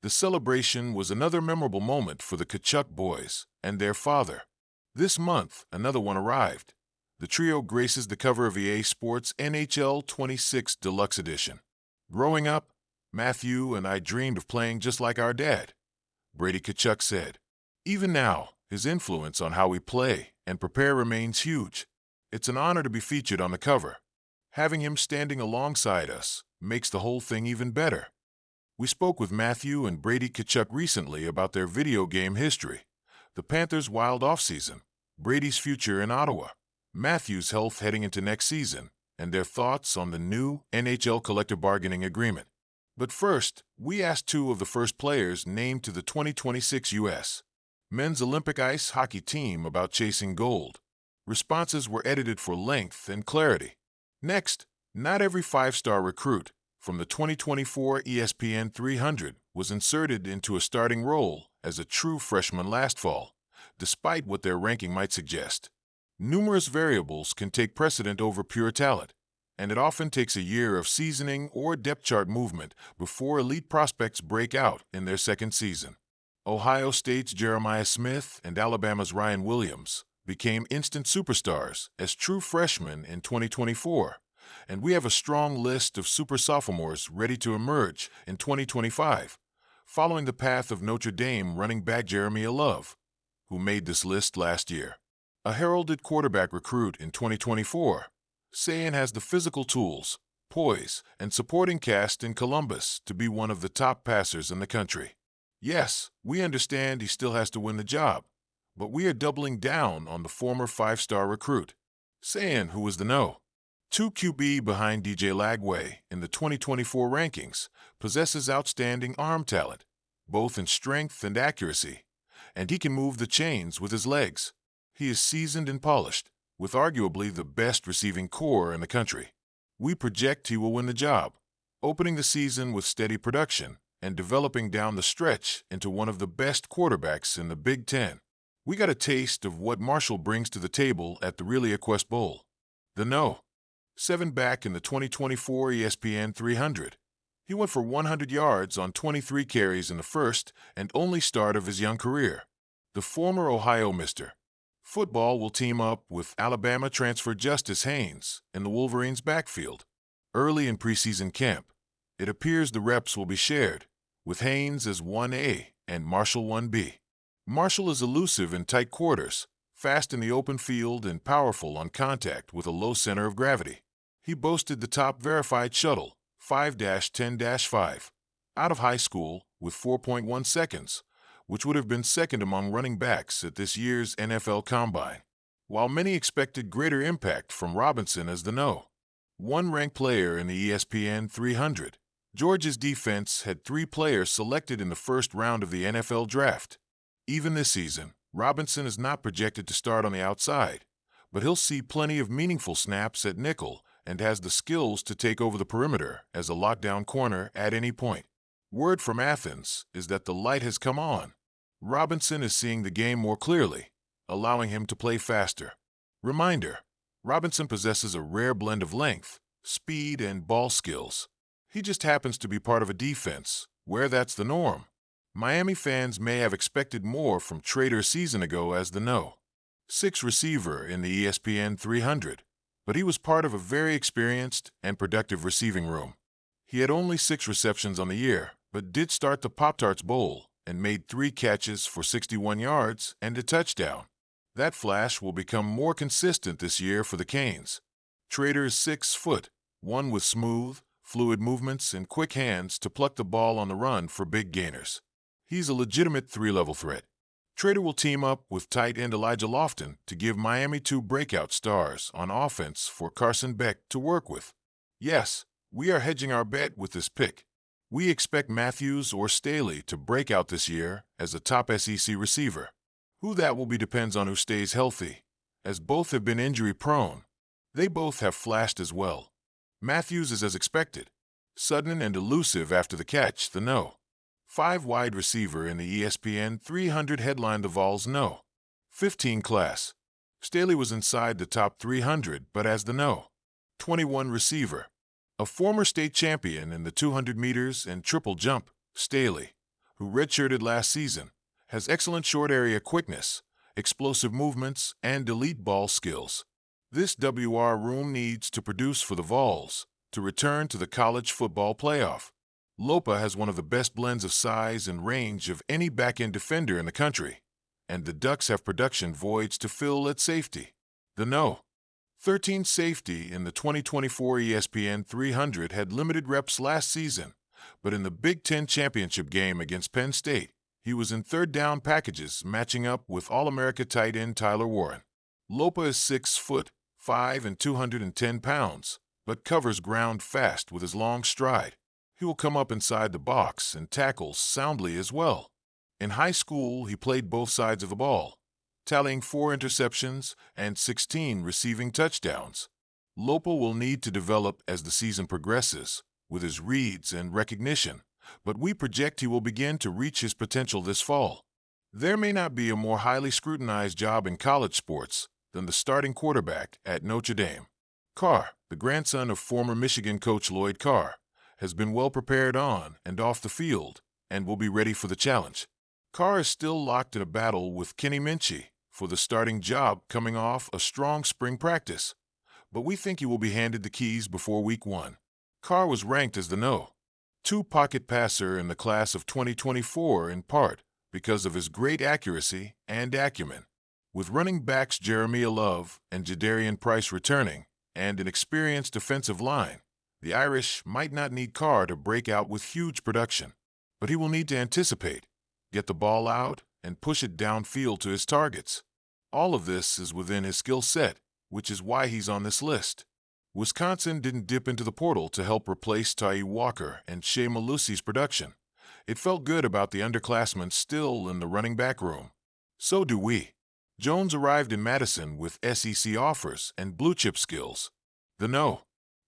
The celebration was another memorable moment for the Tkachuk boys and their father. This month, another one arrived. The trio graces the cover of EA Sports NHL 26 Deluxe Edition. Growing up, Matthew and I dreamed of playing just like our dad, Brady Tkachuk said. Even now, his influence on how we play and prepare remains huge. It's an honor to be featured on the cover. Having him standing alongside us makes the whole thing even better. We spoke with Matthew and Brady Tkachuk recently about their video game history, the Panthers' wild offseason, Brady's future in Ottawa, Matthew's health heading into next season, and their thoughts on the new NHL collective bargaining agreement. But first, we asked two of the first players named to the 2026 U.S. men's Olympic ice hockey team about chasing gold. Responses were edited for length and clarity. Next, not every five-star recruit from the 2024 ESPN 300 was inserted into a starting role as a true freshman last fall, despite what their ranking might suggest. Numerous variables can take precedent over pure talent, and it often takes a year of seasoning or depth chart movement before elite prospects break out in their second season. Ohio State's Jeremiah Smith and Alabama's Ryan Williams became instant superstars as true freshmen in 2024, and we have a strong list of super sophomores ready to emerge in 2025, following the path of Notre Dame running back Jeremiah Love, who made this list last year. A heralded quarterback recruit in 2024, Sayan has the physical tools, poise, and supporting cast in Columbus to be one of the top passers in the country. Yes, we understand he still has to win the job, but we are doubling down on the former five-star recruit. Saying who was the no. 2 QB behind DJ Lagway in the 2024 rankings, possesses outstanding arm talent, both in strength and accuracy, and he can move the chains with his legs. He is seasoned and polished, with arguably the best receiving core in the country. We project he will win the job, opening the season with steady production and developing down the stretch into one of the best quarterbacks in the Big Ten. We got a taste of what Marshall brings to the table at the ReliaQuest Bowl. The no. 7 back in the 2024 ESPN 300. He went for 100 yards on 23 carries in the first and only start of his young career. The former Ohio Mr. Football will team up with Alabama transfer Justice Haynes in the Wolverines' backfield. Early in preseason camp, it appears the reps will be shared, with Haynes as 1A and Marshall 1B. Marshall is elusive in tight quarters, fast in the open field, and powerful on contact with a low center of gravity. He boasted the top verified shuttle, 5-10-5, out of high school with 4.1 seconds, which would have been second among running backs at this year's NFL Combine. While many expected greater impact from Robinson as the no. 1 ranked player in the ESPN 300, Georgia's defense had 3 players selected in the first round of the NFL Draft. Even this season, Robinson is not projected to start on the outside, but he'll see plenty of meaningful snaps at nickel and has the skills to take over the perimeter as a lockdown corner at any point. Word from Athens is that the light has come on. Robinson is seeing the game more clearly, allowing him to play faster. Reminder, Robinson possesses a rare blend of length, speed, and ball skills. He just happens to be part of a defense where that's the norm. Miami fans may have expected more from Trader a season ago as the no. 6 receiver in the ESPN 300, but he was part of a very experienced and productive receiving room. He had only 6 receptions on the year, but did start the Pop-Tarts Bowl and made 3 catches for 61 yards and a touchdown. That flash will become more consistent this year for the Canes. Trader is 6 foot, one with smooth, fluid movements and quick hands to pluck the ball on the run for big gainers. He's a legitimate 3-level threat. Trader will team up with tight end Elijah Lofton to give Miami 2 breakout stars on offense for Carson Beck to work with. Yes, we are hedging our bet with this pick. We expect Matthews or Staley to break out this year as a top SEC receiver. Who that will be depends on who stays healthy, as both have been injury-prone. They both have flashed as well. Matthews is as expected, sudden and elusive after the catch, the no. 5 wide receiver in the ESPN 300 headlined the Vols no. 15 class. Staley was inside the top 300 but as the no. 21 receiver. A former state champion in the 200 meters and triple jump, Staley, who redshirted last season, has excellent short area quickness, explosive movements, and elite ball skills. This WR room needs to produce for the Vols to return to the college football playoff. Lopa has one of the best blends of size and range of any back-end defender in the country, and the Ducks have production voids to fill at safety. The no. 13 safety in the 2024 ESPN 300 had limited reps last season, but in the Big Ten championship game against Penn State, he was in third down packages matching up with All-America tight end Tyler Warren. Lopa is 6 foot, 5 and 210 pounds, but covers ground fast with his long stride. He will come up inside the box and tackles soundly as well. In high school, he played both sides of the ball, tallying 4 interceptions and 16 receiving touchdowns. Lopa will need to develop as the season progresses with his reads and recognition, but we project he will begin to reach his potential this fall. There may not be a more highly scrutinized job in college sports than the starting quarterback at Notre Dame. Carr, the grandson of former Michigan coach Lloyd Carr, has been well prepared on and off the field and will be ready for the challenge. Carr is still locked in a battle with Kenny Minchey for the starting job coming off a strong spring practice, but we think he will be handed the keys before week 1. Carr was ranked as the no. 2 pocket passer in the class of 2024 in part because of his great accuracy and acumen. With running backs Jeremiah Love and Jadarian Price returning and an experienced defensive line, The Irish might not need Carr to break out with huge production, but he will need to anticipate, get the ball out, and push it downfield to his targets. All of this is within his skill set, which is why he's on this list. Wisconsin didn't dip into the portal to help replace Tye Walker and Shea Malusi's production. It felt good about the underclassmen still in the running back room. So do we. Jones arrived in Madison with SEC offers and blue-chip skills. The No.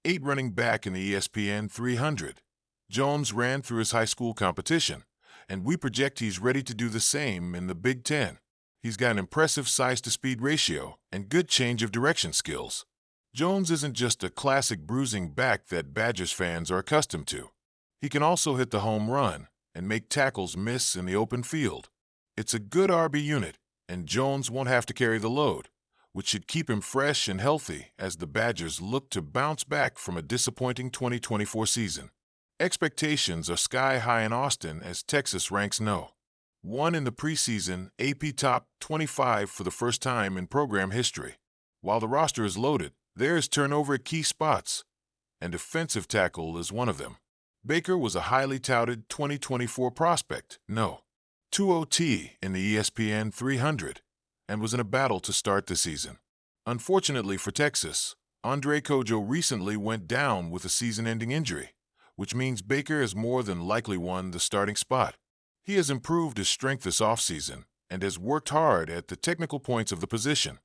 8 running back in the ESPN 300. Jones ran through his high school competition, and we project he's ready to do the same in the Big Ten. He's got an impressive size-to-speed ratio and good change of direction skills. Jones isn't just a classic bruising back that Badgers fans are accustomed to. He can also hit the home run and make tackles miss in the open field. It's a good RB unit, and Jones won't have to carry the load, which should keep him fresh and healthy as the Badgers look to bounce back from a disappointing 2024 season. Expectations are sky high in Austin as Texas ranks No. 1 in the preseason AP Top 25 for the first time in program history. While the roster is loaded, there is turnover at key spots, and defensive tackle is one of them. Baker was a highly touted 2024 prospect, No. 2OT in the ESPN 300, and was in a battle to start the season. Unfortunately for Texas, Andre Kojo recently went down with a season-ending injury, which means Baker has more than likely won the starting spot. He has improved his strength this offseason and has worked hard at the technical points of the position.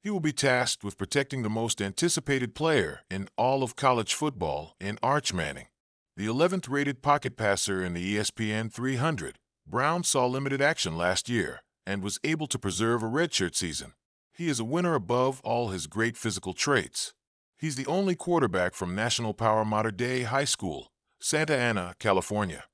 He will be tasked with protecting the most anticipated player in all of college football in Arch Manning. The 11th rated pocket passer in the ESPN 300, Brown saw limited action last year and was able to preserve a redshirt season. He is a winner above all his great physical traits. He's the only quarterback from National Power Mater Dei High School, Santa Ana, California,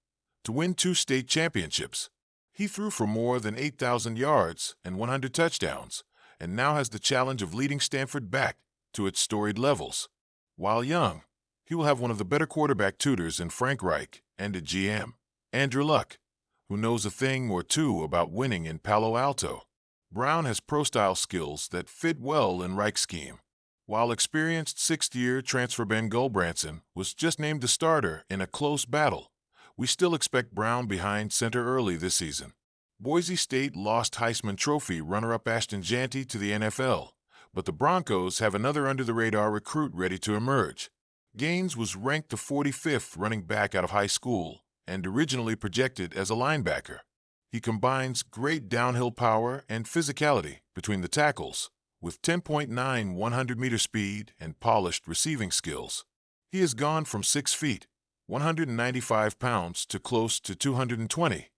to win 2 state championships. He threw for more than 8,000 yards and 100 touchdowns, and now has the challenge of leading Stanford back to its storied levels. While young, he will have one of the better quarterback tutors in Frank Reich and a GM, Andrew Luck, who knows a thing or two about winning in Palo Alto. Brown has pro-style skills that fit well in Reich's scheme. While experienced 6th-year transfer Ben Gulbranson was just named the starter in a close battle, we still expect Brown behind center early this season. Boise State lost Heisman Trophy runner-up Ashton Jeanty to the NFL, but the Broncos have another under-the-radar recruit ready to emerge. Gaines was ranked the 45th running back out of high school and originally projected as a linebacker. He combines great downhill power and physicality between the tackles, with 10.9 100-meter speed and polished receiving skills. He has gone from 6 feet, 195 pounds to close to 220,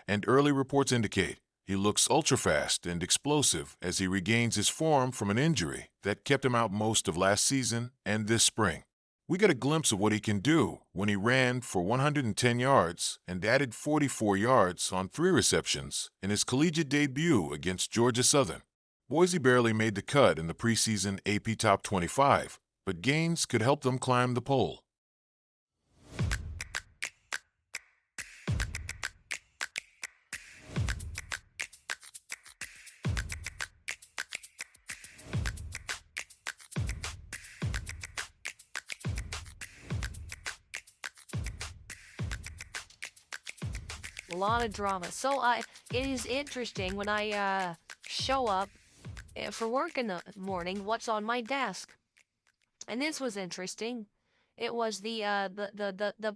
and early reports indicate he looks ultra-fast and explosive as he regains his form from an injury that kept him out most of last season and this spring. We got a glimpse of what he can do when he ran for 110 yards and added 44 yards on 3 receptions in his collegiate debut against Georgia Southern. Boise barely made the cut in the preseason AP Top 25, but Gaines could help them climb the pole. A lot of drama. So it is interesting when I show up for work in the morning, what's on my desk. And this was interesting. It was the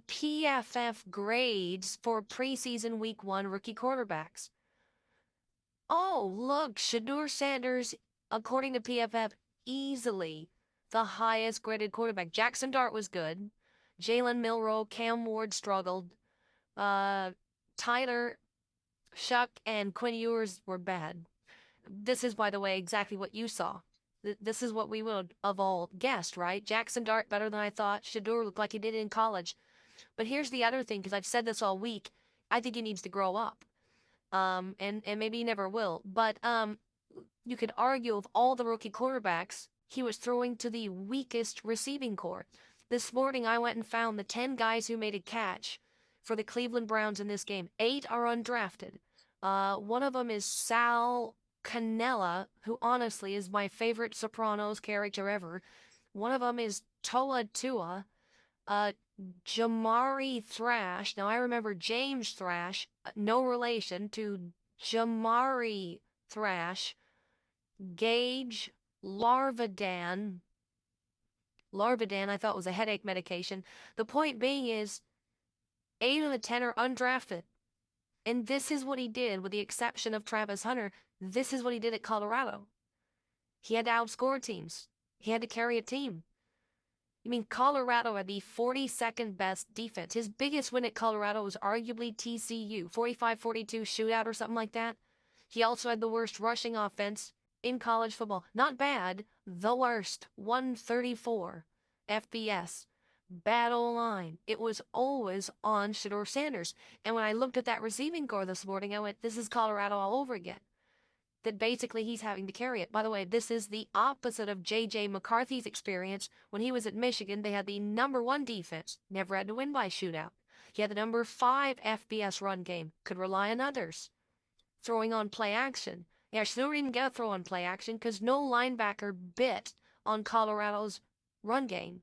PFF grades for preseason week 1 rookie quarterbacks. Oh, look, Shedeur Sanders, according to PFF, easily the highest graded quarterback. Jackson Dart was good. Jalen Milroe, Cam Ward struggled. Tyler Shuck and Quinn Ewers were bad. This is, by the way, exactly what you saw. This is what we would have all guessed, right? Jackson Dart better than I thought. Shedeur looked like he did in college. But here's the other thing, because I've said this all week. I think he needs to grow up. And maybe he never will. But you could argue of all the rookie quarterbacks, he was throwing to the weakest receiving corps. This morning I went and found the 10 guys who made a catch for the Cleveland Browns in this game. 8 are undrafted. One of them is Sal Cannella, who honestly is my favorite Sopranos character ever. One of them is Toa Tua. Uh, Jamari Thrash. Now I remember James Thrash, no relation to Jamari Thrash. Gage Larvadan. Larvadan, I thought was a headache medication. The point being is, 8 of the 10 are undrafted. And this is what he did, with the exception of Travis Hunter. This is what he did at Colorado. He had to outscore teams. He had to carry a team. I mean, Colorado had the 42nd best defense. His biggest win at Colorado was arguably TCU, 45-42 shootout or something like that. He also had the worst rushing offense in college football. Not bad, the worst, 134 FBS. Bad O-line. It was always on Shedeur Sanders. And when I looked at that receiving corps this morning, I went, this is Colorado all over again. That basically he's having to carry it. By the way, this is the opposite of J.J. McCarthy's experience. When he was at Michigan, they had the #1 defense, never had to win by shootout. He had the #5 FBS run game, could rely on others. Throwing on play action. Yeah, Shedeur didn't get a throw on play action because no linebacker bit on Colorado's run game.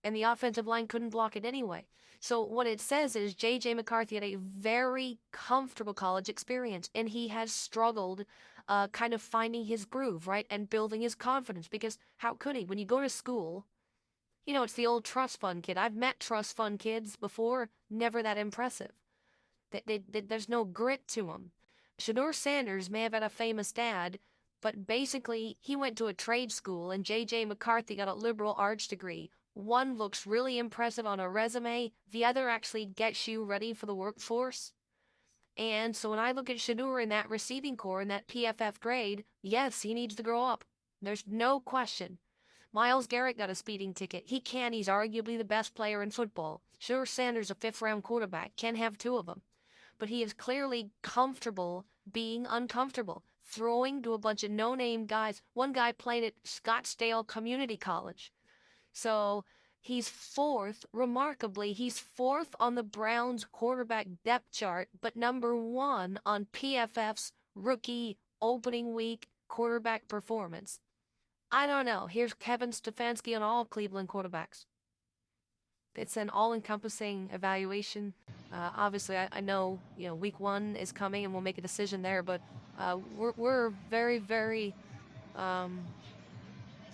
And the offensive line couldn't block it anyway. So what it says is J.J. McCarthy had a very comfortable college experience, and he has struggled kind of finding his groove, right, and building his confidence, because how could he? When you go to school, you know, it's the old trust fund kid. I've met trust fund kids before, never that impressive. There's no grit to them. Shedeur Sanders may have had a famous dad, but basically he went to a trade school, and J.J. McCarthy got a liberal arts degree. One looks really impressive on a resume. The other actually gets you ready for the workforce. And so when I look at Shedeur in that receiving corps, in that PFF grade, yes, he needs to grow up. There's no question. Myles Garrett got a speeding ticket. He can. He's arguably the best player in football. Shedeur Sanders, a 5th-round quarterback, can have 2 of them. But he is clearly comfortable being uncomfortable, throwing to a bunch of no-name guys. One guy played at Scottsdale Community College. So he's 4th, remarkably, he's 4th on the Browns quarterback depth chart, but #1 on PFF's rookie opening week quarterback performance. I don't know. Here's Kevin Stefanski on all Cleveland quarterbacks. It's an all-encompassing evaluation. Obviously, I know, you know, week 1 is coming and we'll make a decision there, but we're very, very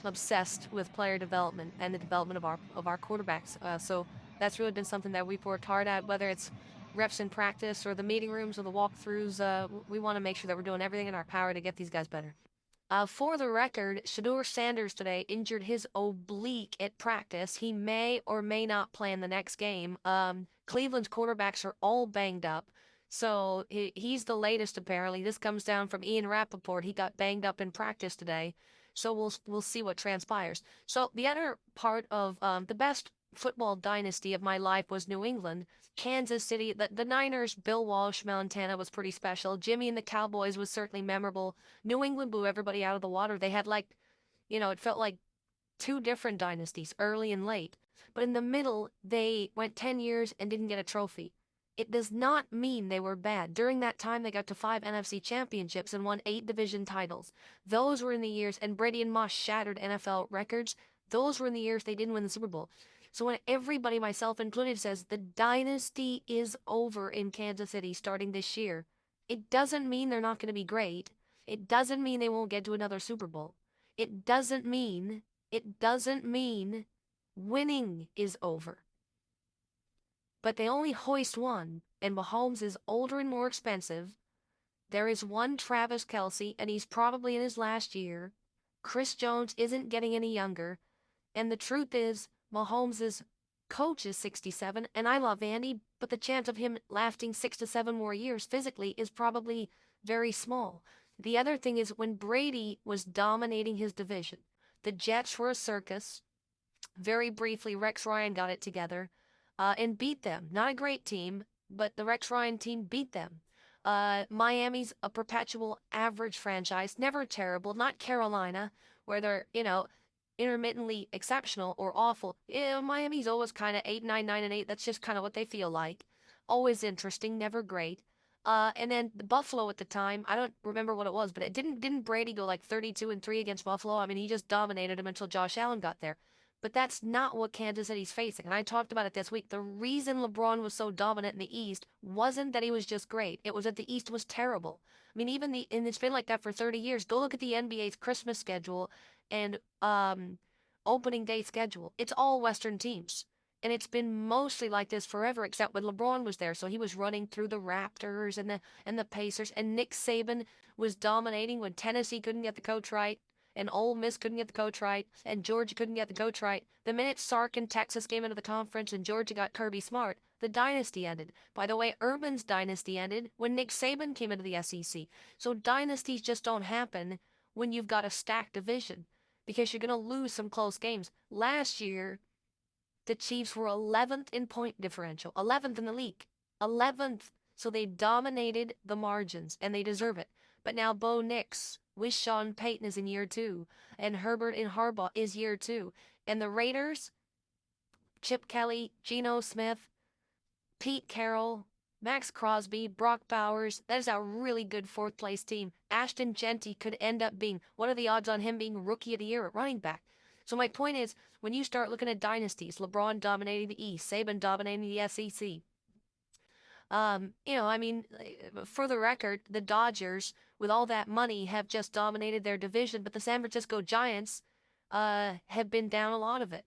obsessed with player development and the development of our quarterbacks. So that's really been something that we've worked hard at, whether it's reps in practice or the meeting rooms or the walkthroughs. We want to make sure that we're doing everything in our power to get these guys better. For the record, Shedeur Sanders today injured his oblique at practice. He may or may not play in the next game. Cleveland's quarterbacks are all banged up. So he's the latest, apparently. This comes down from Ian Rappaport. He got banged up in practice today. So we'll see what transpires. So the other part of the best football dynasty of my life was New England. Kansas City, the Niners, Bill Walsh, Montana was pretty special. Jimmy and the Cowboys was certainly memorable. New England blew everybody out of the water. They had, like, you know, it felt like 2 different dynasties, early and late. But in the middle, they went 10 years and didn't get a trophy. It does not mean they were bad. During that time, they got to 5 NFC championships and won 8 division titles. Those were in the years, and Brady and Moss shattered NFL records. Those were in the years they didn't win the Super Bowl. So when everybody, myself included, says the dynasty is over in Kansas City starting this year, it doesn't mean they're not going to be great. It doesn't mean they won't get to another Super Bowl. It doesn't mean winning is over. But they only hoist one, and Mahomes is older and more expensive. There is one Travis Kelce, and he's probably in his last year. Chris Jones isn't getting any younger. And the truth is, Mahomes' coach is 67, and I love Andy, but the chance of him lasting 6 to 7 more years physically is probably very small. The other thing is, when Brady was dominating his division, the Jets were a circus. Very briefly, Rex Ryan got it together and beat them. Not a great team, but the Rex Ryan team beat them. Miami's a perpetual average franchise, never terrible, not Carolina, where they're, you know, intermittently exceptional or awful. Yeah, Miami's always kind of 8, 9, 9, and 8. That's just kind of what they feel like. Always interesting, never great. And then the Buffalo at the time, I don't remember what it was, but it didn't Brady go like 32-3 against Buffalo? I mean, he just dominated them until Josh Allen got there. But that's not what Kansas City's facing. And I talked about it this week. The reason LeBron was so dominant in the East wasn't that he was just great. It was that the East was terrible. I mean, and it's been like that for 30 years. Go look at the NBA's Christmas schedule and opening day schedule. It's all Western teams. And it's been mostly like this forever, except when LeBron was there. So he was running through the Raptors and the Pacers. And Nick Saban was dominating when Tennessee couldn't get the coach right, and Ole Miss couldn't get the coach right, and Georgia couldn't get the coach right. The minute Sark and Texas came into the conference and Georgia got Kirby Smart, the dynasty ended. By the way, Urban's dynasty ended when Nick Saban came into the SEC. So dynasties just don't happen when you've got a stacked division, because you're going to lose some close games. Last year, the Chiefs were 11th in point differential, 11th in the league, 11th. So they dominated the margins, and they deserve it. But now Bo Nix with Sean Payton is in year 2, and Herbert and Harbaugh is year 2. And the Raiders, Chip Kelly, Geno Smith, Pete Carroll, Max Crosby, Brock Bowers, that is a really good fourth-place team. Ashton Genty could end up being, what are the odds on him being Rookie of the Year at running back? So my point is, when you start looking at dynasties, LeBron dominating the East, Saban dominating the SEC, for the record, the Dodgers, with all that money, have just dominated their division, but the San Francisco Giants have been down a lot of it.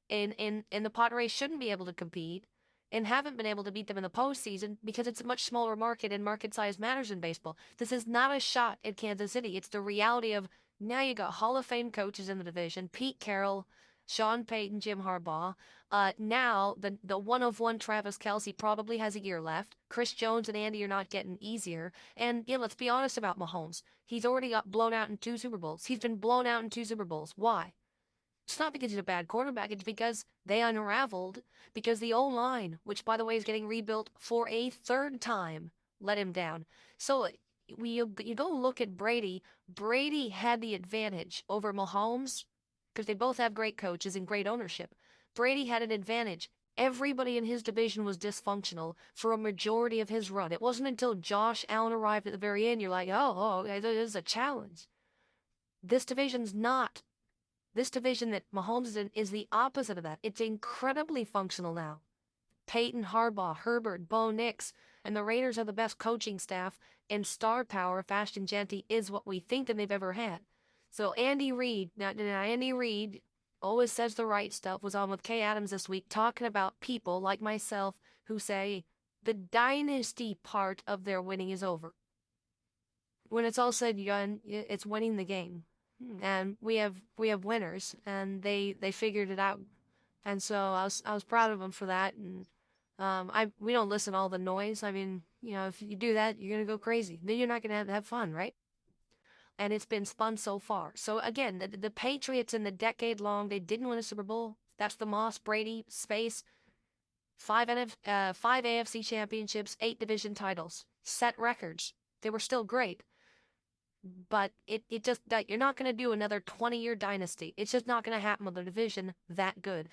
And the Padres shouldn't be able to compete and haven't been able to beat them in the postseason because it's a much smaller market and market size matters in baseball. This is not a shot at Kansas City. It's the reality of now you got Hall of Fame coaches in the division, Pete Carroll, Sean Payton, Jim Harbaugh. Now, the one-of-one Travis Kelce probably has a year left. Chris Jones and Andy are not getting easier. And, yeah, let's be honest about Mahomes. He's already got blown out in 2 Super Bowls. He's been blown out in 2 Super Bowls. Why? It's not because he's a bad quarterback. It's because they unraveled. Because the O-line, which, by the way, is getting rebuilt for a 3rd time, let him down. So you go look at Brady. Brady had the advantage over Mahomes because they both have great coaches and great ownership. Brady had an advantage. Everybody in his division was dysfunctional for a majority of his run. It wasn't until Josh Allen arrived at the very end you're like, oh, this is a challenge. This division's not. This division that Mahomes is in is the opposite of that. It's incredibly functional now. Peyton, Harbaugh, Herbert, Bo Nix, and the Raiders are the best coaching staff, and star power of Ashton Genty is what we think that they've ever had. So Andy Reid, now Andy Reid always says the right stuff, was on with Kay Adams this week talking about people like myself who say the dynasty part of their winning is over. When it's all said and done, it's winning the game. And we have winners, and they figured it out. And so I was proud of them for that. And we don't listen to all the noise. I mean, if you do that, you're gonna go crazy. Then you're not gonna have fun, right? And it's been spun so far. So again, the Patriots in the decade-long, they didn't win a Super Bowl. That's the Moss Brady space. 5 AFC championships, 8 division titles, set records. They were still great. But it just, you're not going to do another 20-year dynasty. It's just not going to happen with a division that good.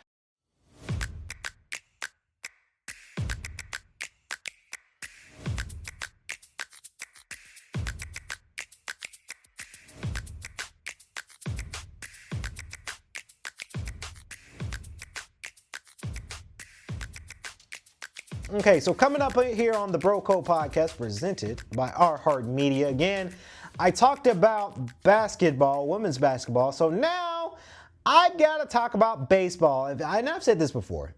Okay, so coming up here on the Bro Code podcast presented by Our Heart Media. Again, I talked about basketball, women's basketball. So now I've got to talk about baseball. And I've said this before,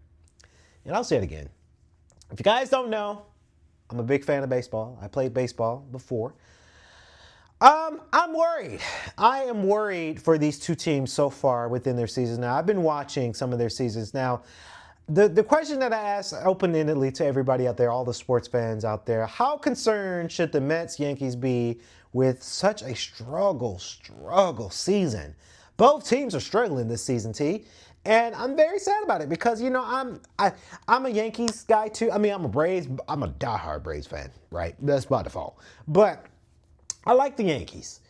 and I'll say it again. If you guys don't know, I'm a big fan of baseball. I played baseball before. I'm worried. I am worried for these 2 teams so far within their season. Now, I've been watching some of their seasons now. The question that I asked open-endedly to everybody out there, all the sports fans out there, how concerned should the Mets, Yankees be with such a struggle season? Both teams are struggling this season, T. And I'm very sad about it because, I'm a Yankees guy too. I mean, I'm a diehard Braves fan, right? That's by default. But I like the Yankees.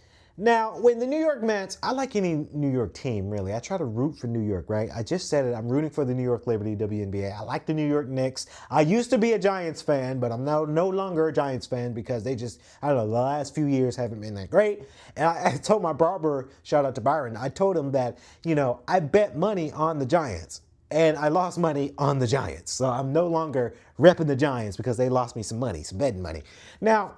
Now, when the New York Mets, I like any New York team, really. I try to root for New York, right? I just said it. I'm rooting for the New York Liberty WNBA. I like the New York Knicks. I used to be a Giants fan, but I'm now no longer a Giants fan because they just, I don't know, the last few years haven't been that great. And I told my barber, shout out to Byron, I told him that, I bet money on the Giants. And I lost money on the Giants. So I'm no longer repping the Giants because they lost me some money, some betting money. Now,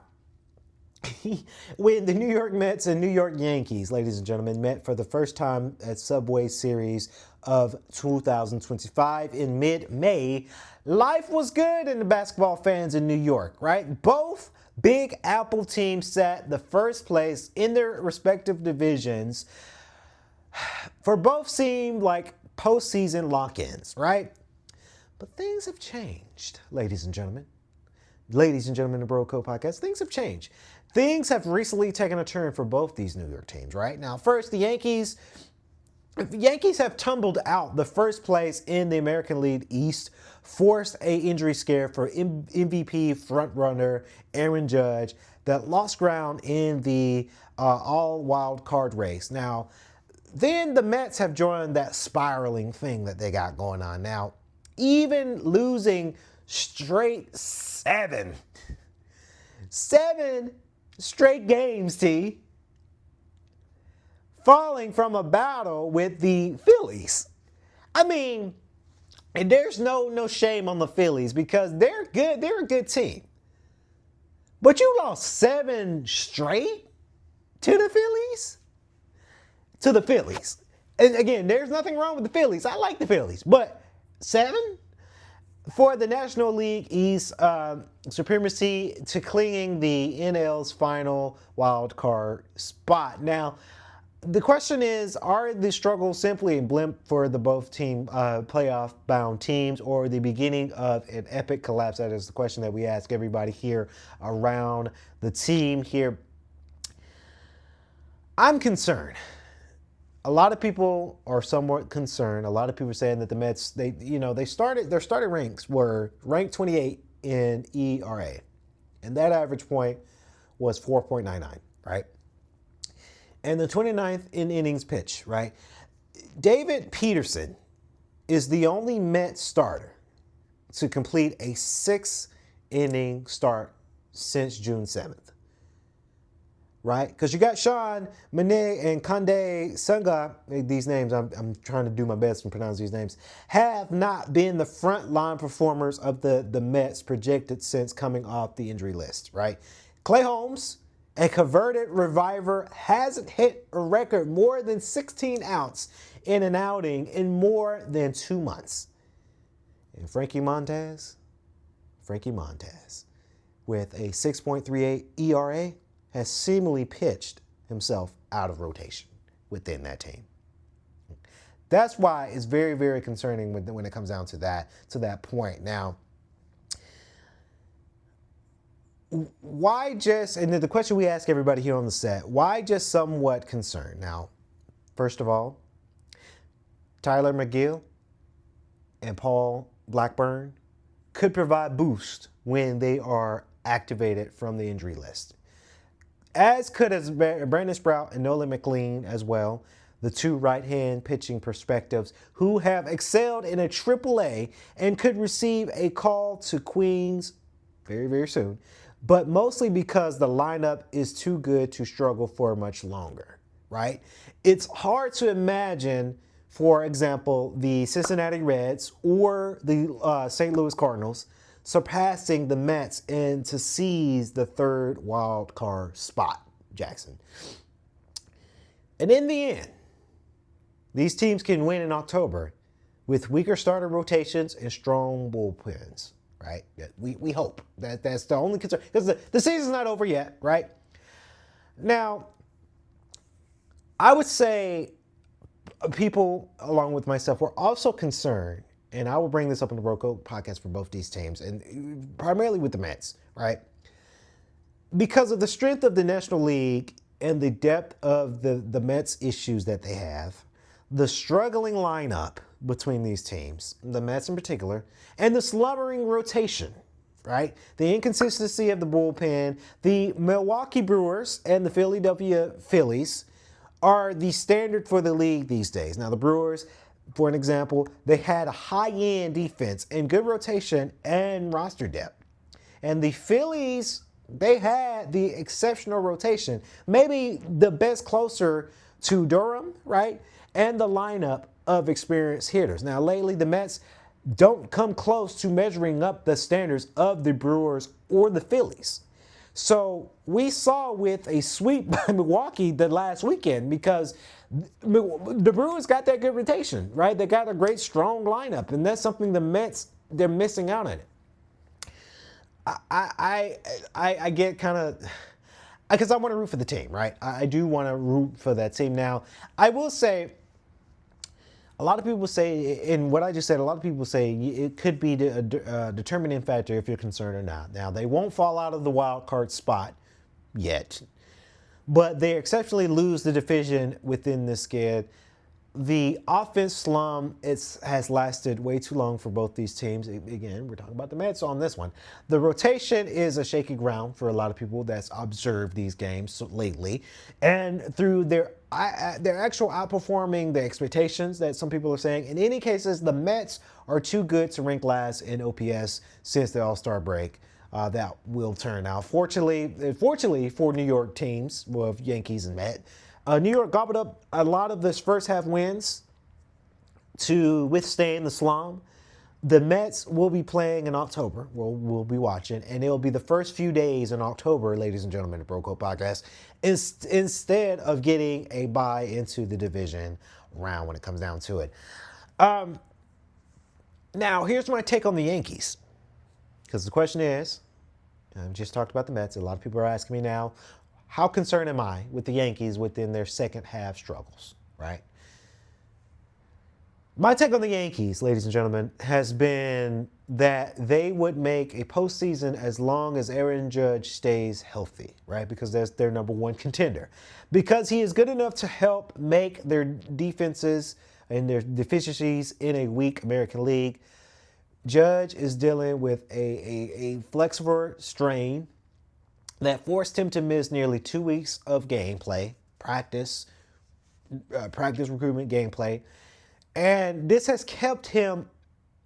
when the New York Mets and New York Yankees, ladies and gentlemen, met for the first time at Subway Series of 2025 in mid-May, life was good in the basketball fans in New York, right? Both Big Apple teams sat the first place in their respective divisions. For both seemed like postseason lock-ins, right? But things have changed, ladies and gentlemen. Ladies and gentlemen of the Bro Code Podcast, things have changed. Things have recently taken a turn for both these New York teams, right? Now, first, the Yankees have tumbled out the first place in the American League East, forced a injury scare for MVP frontrunner Aaron Judge that lost ground in the all wild card race. Now, then the Mets have joined that spiraling thing that they got going on now, even losing straight seven straight games, falling from a battle with the Phillies. I mean, and there's no shame on the Phillies because they're good. They're a good team. But you lost 7 straight to the Phillies? To the Phillies. And again, there's nothing wrong with the Phillies. I like the Phillies. But 7? For the National League East supremacy to clinging the NL's final wild card spot. Now, the question is, are the struggles simply a blimp for the both team playoff bound teams or the beginning of an epic collapse? That is the question that we ask everybody here around the team here. I'm concerned. A lot of people are somewhat concerned. A lot of people are saying that the Mets, their starting ranks were ranked 28 in ERA. And that average point was 4.99, right? And the 29th in innings pitch, right? David Peterson is the only Mets starter to complete a 6-inning start since June 7th. Right? Because you got Sean, Mane, and Conde Sunga, these names, I'm trying to do my best to pronounce these names, have not been the front-line performers of the Mets projected since coming off the injury list, right? Clay Holmes, a converted reviver, hasn't hit a record more than 16 outs in an outing in more than 2 months. And Frankie Montas, with a 6.38 ERA, has seemingly pitched himself out of rotation within that team. That's why it's very, very concerning when it comes down to that point. Now, why just, and the question we ask everybody here on the set, why just somewhat concerned? Now, first of all, Tyler McGill and Paul Blackburn could provide boost when they are activated from the injury list. As could as Brandon Sprout and Nolan McLean as well, the two right-hand pitching perspectives who have excelled in a AAA and could receive a call to Queens very, very soon, but mostly because the lineup is too good to struggle for much longer, right? It's hard to imagine, for example, the Cincinnati Reds or the St. Louis Cardinals surpassing the Mets and to seize the third wild card spot, Jackson. And in the end, these teams can win in October with weaker starter rotations and strong bullpens, right? We hope that's the only concern, because the season's not over yet, right? Now, I would say people, along with myself, were also concerned, and I will bring this up in the Bro Code podcast for both these teams, and primarily with the Mets, right? Because of the strength of the National League and the depth of the Mets issues that they have, the struggling lineup between these teams, the Mets in particular, and the slumbering rotation right? The inconsistency of the bullpen. The Milwaukee Brewers and the Philadelphia Phillies are the standard for the league these days. Now, the Brewers, for an example, they had a high-end defense and good rotation and roster depth. And the Phillies, they had the exceptional rotation, maybe the best closer to Durham, right? And the lineup of experienced hitters. Now, lately, the Mets don't come close to measuring up the standards of the Brewers or the Phillies. So we saw with a sweep by Milwaukee the last weekend because the Brewers got that good rotation, right? They got a great, strong lineup, and that's something the Mets, they're missing out on it. I get kind of, because I want to root for the team, right? I do want to root for that team. Now, I will say, a lot of people say, in what I just said, a lot of people say it could be a determining factor if you're concerned or not. Now, they won't fall out of the wild card spot yet, but they exceptionally lose the division within this skid. The offense slump has lasted way too long for both these teams. Again, we're talking about the Mets on this one. The rotation is a shaky ground for a lot of people that's observed these games lately. And through their actual outperforming the expectations that some people are saying. In any cases, the Mets are too good to rank last in OPS since the All-Star break. That will turn out. Fortunately for New York teams, with Yankees and Mets, New York gobbled up a lot of this first half wins to withstand the slump. The Mets will be playing in October. We'll be watching, and it'll be the first few days in October, ladies and gentlemen, the Bro Code Podcast, instead of getting a bye into the division round when it comes down to it. Now, here's my take on the Yankees, because the question is, I just talked about the Mets. A lot of people are asking me now, how concerned am I with the Yankees within their second half struggles, right? My take on the Yankees, ladies and gentlemen, has been that they would make a postseason as long as Aaron Judge stays healthy, right? Because that's their number one contender. Because he is good enough to help make their defenses and their deficiencies in a weak American League. Judge is dealing with a flexor strain that forced him to miss nearly 2 weeks of gameplay, practice recruitment gameplay. And this has kept him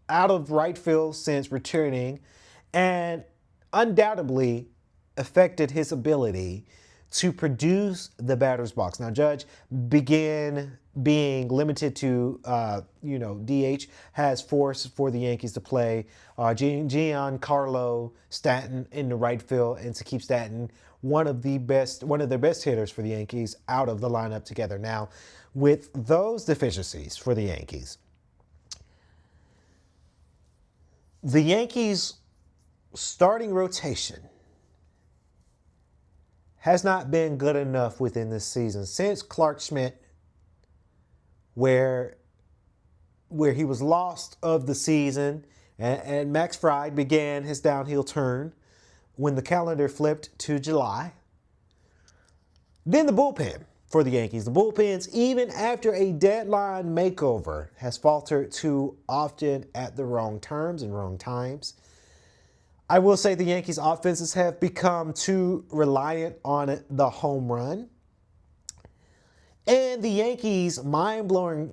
out of right field since returning and undoubtedly affected his ability to produce the batter's box. Now, Judge began being limited to, DH, has forced for the Yankees to play Giancarlo Stanton in the right field and to keep Stanton one of their best hitters for the Yankees out of the lineup together. Now, with those deficiencies for the Yankees, the Yankees' starting rotation has not been good enough within this season since Clark Schmidt, where he was lost of the season, and Max Fried began his downhill turn when the calendar flipped to July. Then the bullpen for the Yankees. The bullpens, even after a deadline makeover, has faltered too often at the wrong terms and wrong times. I will say the Yankees' offenses have become too reliant on the home run. And the Yankees' mind-blowing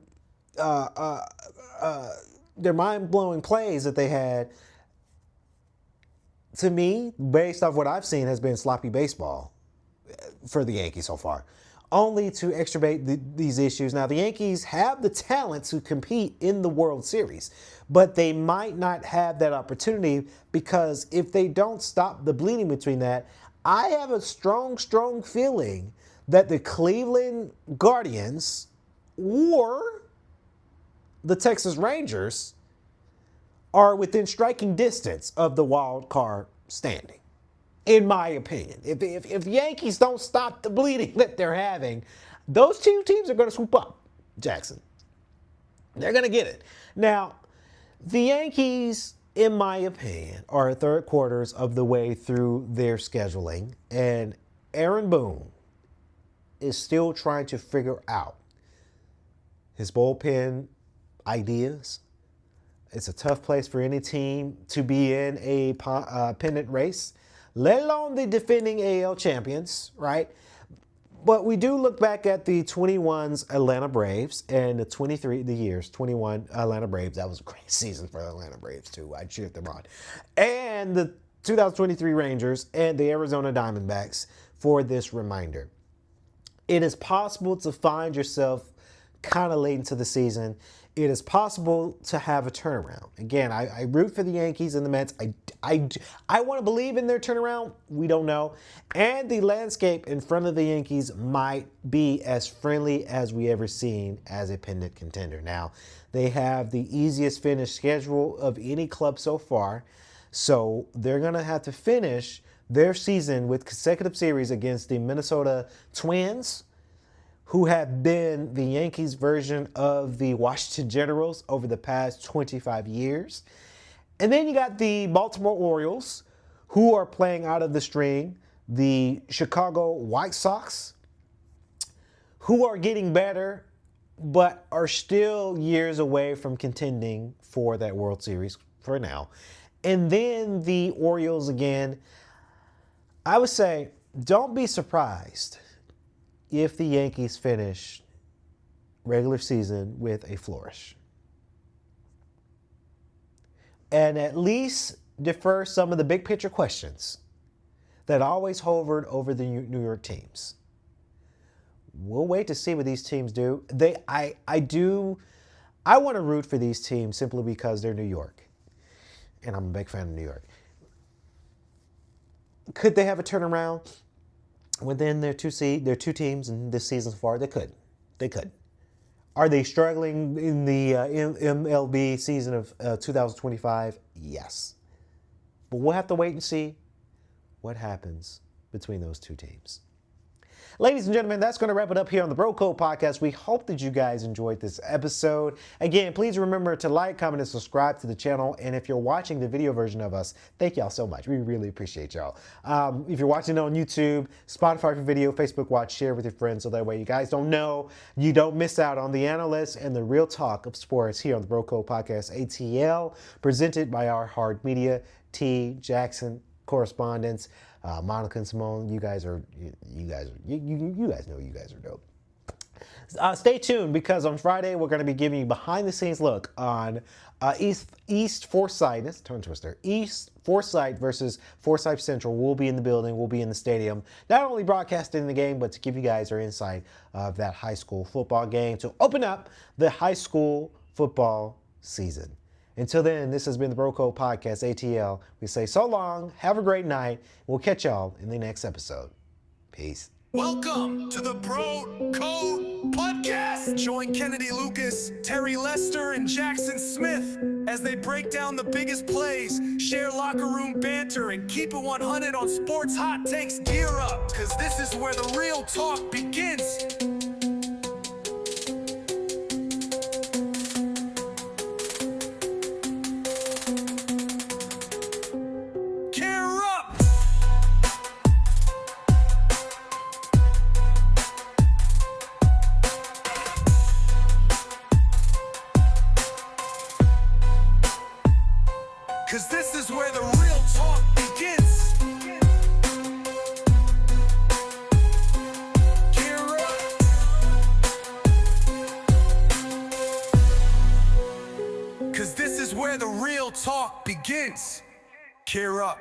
plays that they had, to me, based off what I've seen, has been sloppy baseball for the Yankees so far. Only to exacerbate these issues. Now, the Yankees have the talent to compete in the World Series, but they might not have that opportunity because if they don't stop the bleeding between that, I have a strong feeling that the Cleveland Guardians or the Texas Rangers are within striking distance of the wild card standing. In my opinion, if Yankees don't stop the bleeding that they're having, those two teams are going to swoop up, Jackson. They're going to get it. Now, the Yankees, in my opinion, are third quarters of the way through their scheduling, and Aaron Boone is still trying to figure out his bullpen ideas It's a tough place for any team to be in a pennant race, let alone the defending AL champions, right? But we do look back at the 21's Atlanta Braves and the years 21 Atlanta Braves. That was a great season for the Atlanta Braves too. I cheered them on. And the 2023 Rangers and the Arizona Diamondbacks for this reminder. It is possible to find yourself kind of late into the season. It is possible to have a turnaround. Again, I root for the Yankees and the Mets. I want to believe in their turnaround. We don't know. And the landscape in front of the Yankees might be as friendly as we ever seen as a pennant contender. Now, they have the easiest finish schedule of any club so far. So they're going to have to finish their season with consecutive series against the Minnesota Twins, who have been the Yankees version of the Washington Generals over the past 25 years. And then you got the Baltimore Orioles, who are playing out of the string, the Chicago White Sox, who are getting better, but are still years away from contending for that World Series for now. And then the Orioles again. I would say, don't be surprised if the Yankees finish regular season with a flourish. And at least defer some of the big picture questions that always hovered over the New York teams. We'll wait to see what these teams do. I want to root for these teams simply because they're New York. And I'm a big fan of New York. Could they have a turnaround within their two teams in this season so far? They could. Are they struggling in the MLB season of 2025? Yes. But we'll have to wait and see what happens between those two teams. Ladies and gentlemen, that's going to wrap it up here on the Bro Code Podcast. We hope that you guys enjoyed this episode. Again, please remember to like, comment, and subscribe to the channel. And if you're watching the video version of us, thank y'all so much. We really appreciate y'all. If you're watching on YouTube, Spotify for video, Facebook Watch, share with your friends so that way you guys don't know, you don't miss out on the analysts and the real talk of sports here on the Bro Code Podcast ATL, presented by our Hard Media, T. Jackson, correspondents. Monica and Simone, you guys know you guys are dope. Stay tuned because on Friday we're going to be giving you behind the scenes look on East Forsyth. That's a tongue twister. East Forsyth versus Forsyth Central. We'll be in the building. We'll be in the stadium. Not only broadcasting the game, but to give you guys our insight of that high school football game to open up the high school football season. Until then, this has been the Bro Code Podcast, ATL. We say so long, have a great night. We'll catch y'all in the next episode. Peace. Welcome to the Bro Code Podcast. Join Kennedy Lucas, Terry Lester, and Jackson Smith as they break down the biggest plays, share locker room banter, and keep it 100 on sports hot takes. Gear up, because this is where the real talk begins. Cause this is where the real talk begins. Gear up. Cause this is where the real talk begins. Gear up.